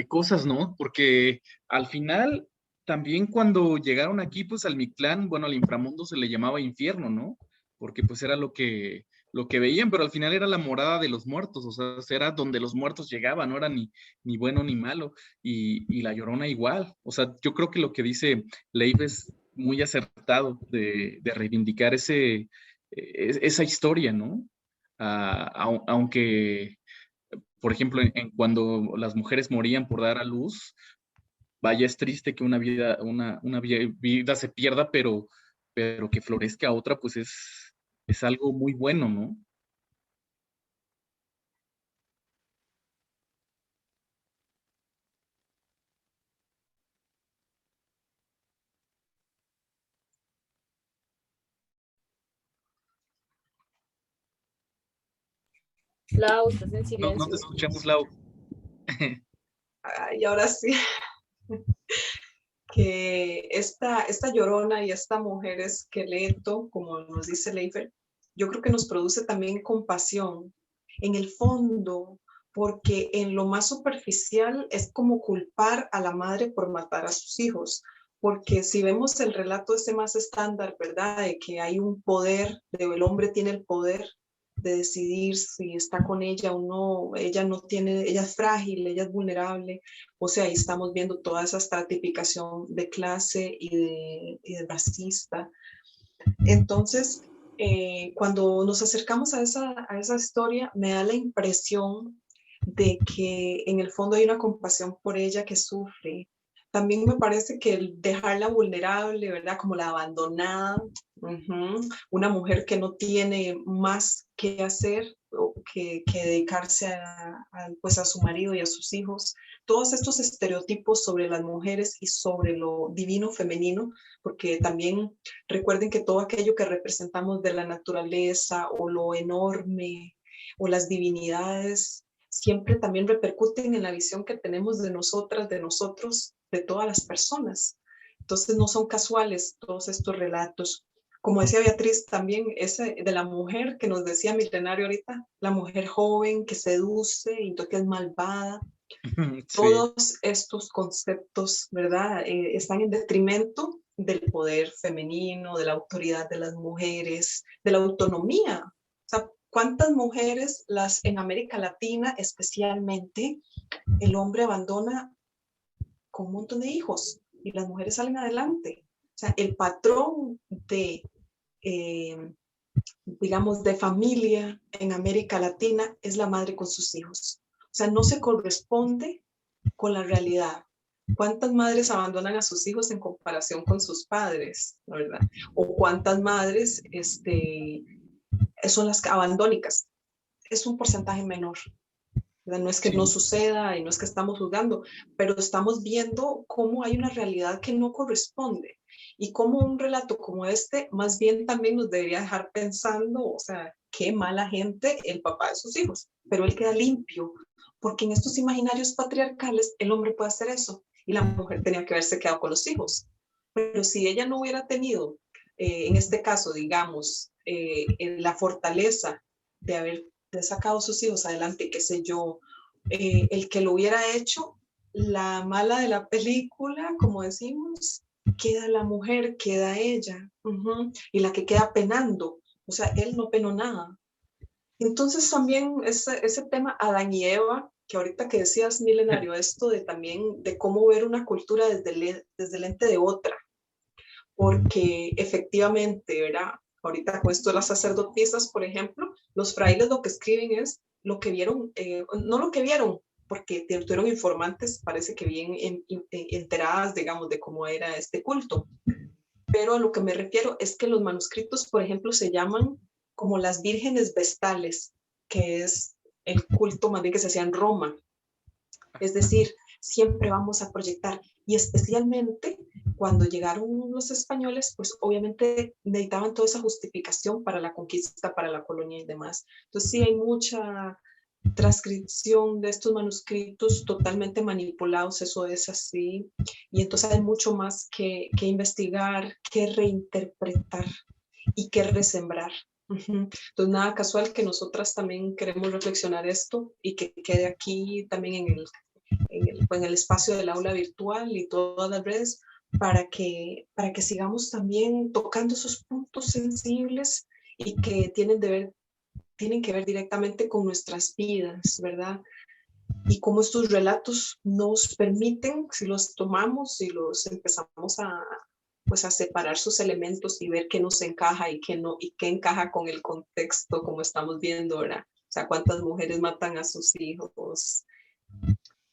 cosas, ¿no? Porque al final, también cuando llegaron aquí, pues al Mictlán, bueno, al inframundo se le llamaba infierno, ¿no? Porque pues era lo que veían, pero al final era la morada de los muertos, o sea, era donde los muertos llegaban, no era ni bueno ni malo, y la Llorona igual. O sea, yo creo que lo que dice Leif es muy acertado de reivindicar esa historia, ¿no? Aunque por ejemplo, cuando las mujeres morían por dar a luz, vaya, es triste que una vida se pierda, pero que florezca otra, pues es algo muy bueno, ¿no? Lau, estás en No te silencio. escuchamos, Lau. Y ahora sí, que esta llorona y esta mujer esqueleto, como nos dice Leifer, yo creo que nos produce también compasión en el fondo, porque en lo más superficial es como culpar a la madre por matar a sus hijos, porque si vemos el relato ese más estándar, ¿verdad? De que hay un poder, el hombre tiene el poder de decidir si está con ella o no, ella es frágil, ella es vulnerable, o sea, ahí estamos viendo toda esa estratificación de clase y de racista. Entonces, cuando nos acercamos a esa historia, me da la impresión de que en el fondo hay una compasión por ella que sufre. También me parece que el dejarla vulnerable, ¿verdad? Como la abandonada, una mujer que no tiene más que hacer, que dedicarse pues a su marido y a sus hijos. Todos estos estereotipos sobre las mujeres y sobre lo divino femenino, porque también recuerden que todo aquello que representamos de la naturaleza o lo enorme o las divinidades, siempre también repercuten en la visión que tenemos de nosotras, de nosotros, de todas las personas. Entonces no son casuales todos estos relatos. Como decía Beatriz, también ese de la mujer que nos decía Milenario ahorita, la mujer joven que seduce y que es malvada. Sí. Todos estos conceptos, ¿verdad? Están en detrimento del poder femenino, de la autoridad de las mujeres, de la autonomía. O sea, ¿cuántas mujeres en América Latina especialmente el hombre abandona con un montón de hijos y las mujeres salen adelante? O sea, el patrón de digamos, de familia en América Latina es la madre con sus hijos. O sea, no se corresponde con la realidad. ¿Cuántas madres abandonan a sus hijos en comparación con sus padres, verdad? O cuántas madres son las abandónicas. Es un porcentaje menor, ¿verdad? No es que no suceda y no es que estamos juzgando, pero estamos viendo cómo hay una realidad que no corresponde. Y como un relato como este, más bien también nos debería dejar pensando, o sea, qué mala gente el papá de sus hijos, pero él queda limpio, porque en estos imaginarios patriarcales el hombre puede hacer eso y la mujer tenía que haberse quedado con los hijos. Pero si ella no hubiera tenido, en este caso, digamos, la fortaleza de haber sacado a sus hijos adelante, qué sé yo, el que lo hubiera hecho, la mala de la película, como decimos, queda la mujer, queda ella, y la que queda penando, o sea, él no penó nada. Entonces también ese tema Adán y Eva, que ahorita que decías, Milenario, esto de también de cómo ver una cultura desde el ente de otra, porque efectivamente, ¿verdad? Ahorita con esto de las sacerdotisas, por ejemplo, los frailes lo que escriben es lo que vieron, no lo que vieron, porque tuvieron informantes, parece que bien enteradas, digamos, de cómo era este culto. Pero a lo que me refiero es que los manuscritos, por ejemplo, se llaman como las vírgenes vestales, que es el culto más bien que se hacía en Roma. Es decir, siempre vamos a proyectar, y especialmente cuando llegaron los españoles, pues obviamente necesitaban toda esa justificación para la conquista, para la colonia y demás. Entonces sí hay mucha transcripción de estos manuscritos totalmente manipulados, eso es así, y entonces hay mucho más que investigar, que reinterpretar y que resembrar. Entonces nada casual que nosotras también queremos reflexionar esto y que quede aquí también en el espacio del aula virtual y todas las redes para que sigamos también tocando esos puntos sensibles y que tienen que ver directamente con nuestras vidas, ¿verdad? Y cómo estos relatos nos permiten, si los tomamos y los empezamos pues a separar sus elementos y ver qué nos encaja y qué no, y qué encaja con el contexto, como estamos viendo, ¿verdad? O sea, cuántas mujeres matan a sus hijos.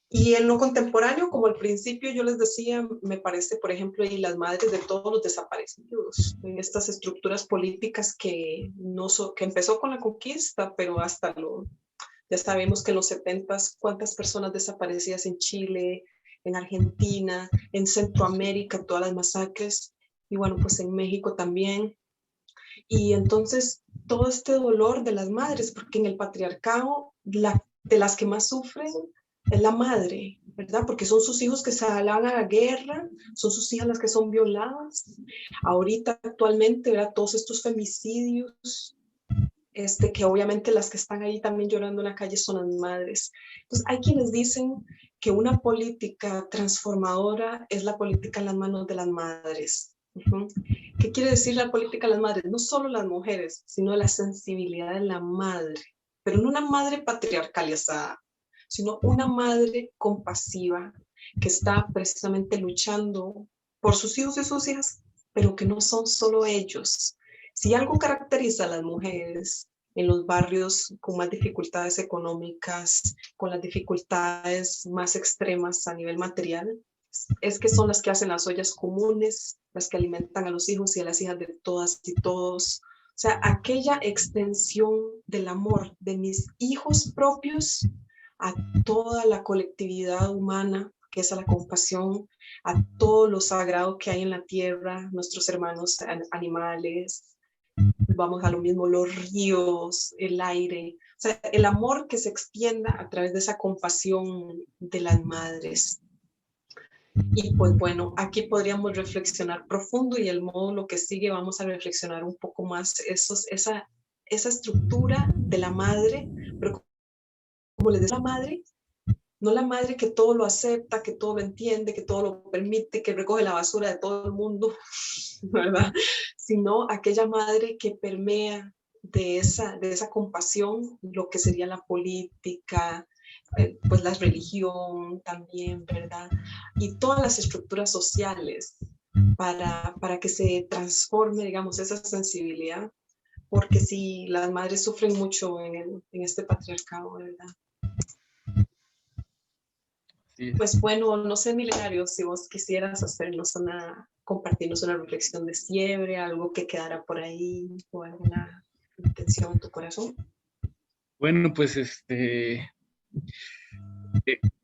Y en lo contemporáneo, como al principio yo les decía, me parece, por ejemplo, y las madres de todos los desaparecidos, en estas estructuras políticas que empezó con la conquista, pero ya sabemos que en los 70s, cuántas personas desaparecidas en Chile, en Argentina, en Centroamérica, todas las masacres, y bueno, pues en México también. Y entonces, todo este dolor de las madres, porque en el patriarcado, de las que más sufren es la madre, ¿verdad? Porque son sus hijos que se van a la guerra, son sus hijas las que son violadas. Ahorita, actualmente, ¿verdad? Todos estos femicidios, que obviamente las que están ahí también llorando en la calle son las madres. Entonces, hay quienes dicen que una política transformadora es la política en las manos de las madres. ¿Qué quiere decir la política de las madres? No solo las mujeres, sino la sensibilidad de la madre, pero no una madre patriarcalizada, sino una madre compasiva que está precisamente luchando por sus hijos y sus hijas, pero que no son solo ellos. Si algo caracteriza a las mujeres en los barrios con más dificultades económicas, con las dificultades más extremas a nivel material, es que son las que hacen las ollas comunes, las que alimentan a los hijos y a las hijas de todas y todos, sea, aquella extensión del amor de mis hijos propios a toda la colectividad humana, que es a la compasión, a todo lo sagrado que hay en la tierra, nuestros hermanos animales, vamos a lo mismo, los ríos, el aire, o sea, el amor que se extienda a través de esa compasión de las madres. Y pues bueno, aquí podríamos reflexionar profundo y el módulo que sigue vamos a reflexionar un poco más esa estructura de la madre, pero como les digo, la madre, no la madre que todo lo acepta, que todo lo entiende, que todo lo permite, que recoge la basura de todo el mundo, ¿verdad? Sino aquella madre que permea de esa compasión lo que sería la política, pues la religión también, ¿verdad? Y todas las estructuras sociales para que se transforme, digamos, esa sensibilidad, porque si las madres sufren mucho en este patriarcado, ¿verdad? Sí. Pues bueno, no sé, Milenario, si vos quisieras compartirnos una reflexión de cierre, algo que quedara por ahí, o alguna intención en tu corazón. Bueno, pues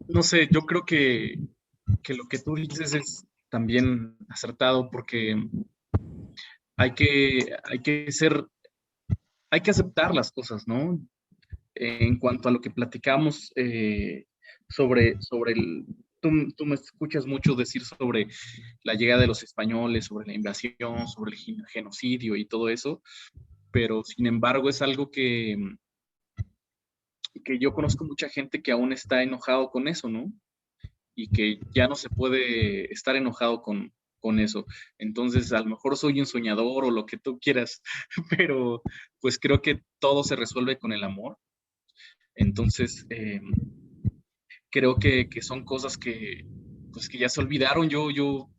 no sé, yo creo que lo que tú dices es también acertado porque hay que aceptar las cosas, ¿no? En cuanto a lo que platicamos sobre tú me escuchas mucho decir sobre la llegada de los españoles, sobre la invasión, sobre el genocidio y todo eso, pero sin embargo es algo que yo conozco mucha gente que aún está enojado con eso, ¿no? Y que ya no se puede estar enojado con eso. Entonces, a lo mejor soy un soñador o lo que tú quieras, pero pues creo que todo se resuelve con el amor. Entonces, creo que son cosas que, pues, que ya se olvidaron. Yo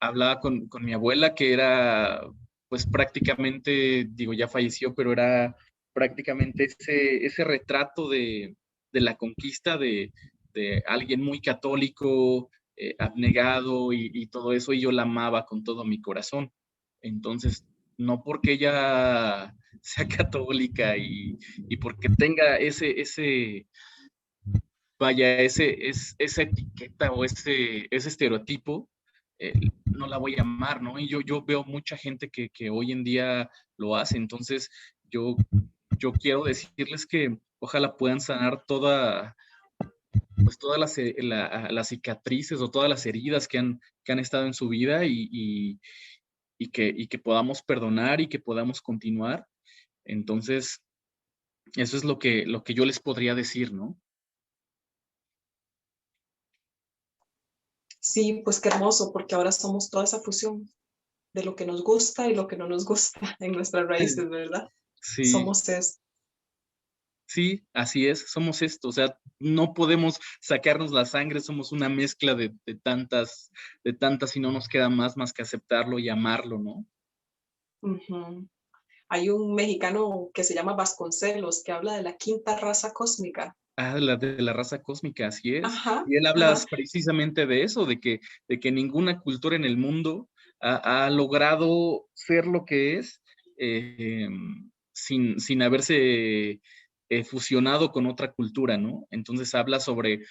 hablaba con mi abuela que era, pues prácticamente, digo, ya falleció, pero era prácticamente ese retrato de la conquista de alguien muy católico, abnegado y todo eso, y yo la amaba con todo mi corazón. Entonces, no porque ella sea católica y porque tenga esa etiqueta o ese estereotipo, no la voy a amar, ¿no? Y yo veo mucha gente que hoy en día lo hace, entonces yo quiero decirles que ojalá puedan sanar pues todas las cicatrices o todas las heridas que han estado en su vida y que podamos perdonar y que podamos continuar. Entonces, eso es lo que yo les podría decir, ¿no? Sí, pues qué hermoso, porque ahora somos toda esa fusión de lo que nos gusta y lo que no nos gusta en nuestras raíces, ¿verdad? Sí, Somos eso. sí, así es, somos esto, o sea, no podemos sacarnos la sangre, somos una mezcla de tantas y no nos queda más que aceptarlo y amarlo, ¿no? Uh-huh. Hay un mexicano que se llama Vasconcelos que habla de la quinta raza cósmica. Ah, de la raza cósmica, así es. Ajá, Y él habla ajá. precisamente de eso, de que ninguna cultura en el mundo ha logrado ser lo que es sin haberse fusionado con otra cultura, ¿no? Entonces habla sobre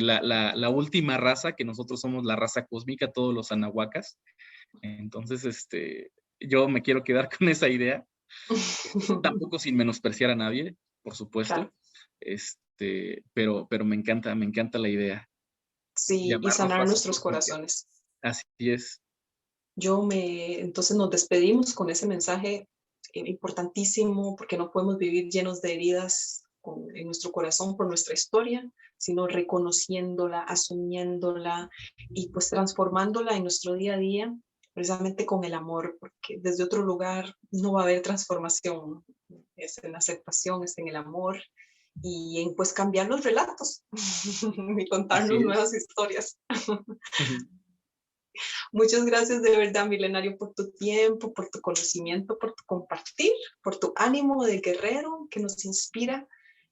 la última raza, que nosotros somos la raza cósmica, todos los anahuacas. Entonces, yo me quiero quedar con esa idea, tampoco sin menospreciar a nadie, por supuesto. Claro. Pero me encanta la idea de Sí, y amar la sanar raza nuestros cósmica. corazones. Así es. Entonces nos despedimos con ese mensaje importantísimo, porque no podemos vivir llenos de heridas en nuestro corazón por nuestra historia, sino reconociéndola, asumiéndola y pues transformándola en nuestro día a día, precisamente con el amor, porque desde otro lugar no va a haber transformación, es en la aceptación, es en el amor y en pues cambiar los relatos y contarnos Así nuevas es. historias. Muchas gracias de verdad, Milenario, por tu tiempo, por tu conocimiento, por tu compartir, por tu ánimo de guerrero que nos inspira.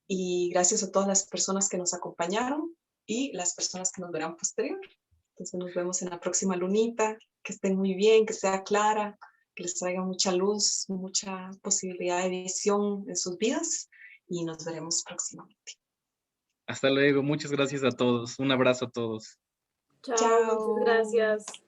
Y gracias a todas las personas que nos acompañaron y las personas que nos verán posterior. Entonces nos vemos en la próxima lunita. Que estén muy bien, que sea clara que les traiga mucha luz, mucha posibilidad de visión en sus vidas y nos veremos próximamente. Hasta luego, muchas gracias a todos. Un abrazo a todos. Chao, Chao. muchas gracias.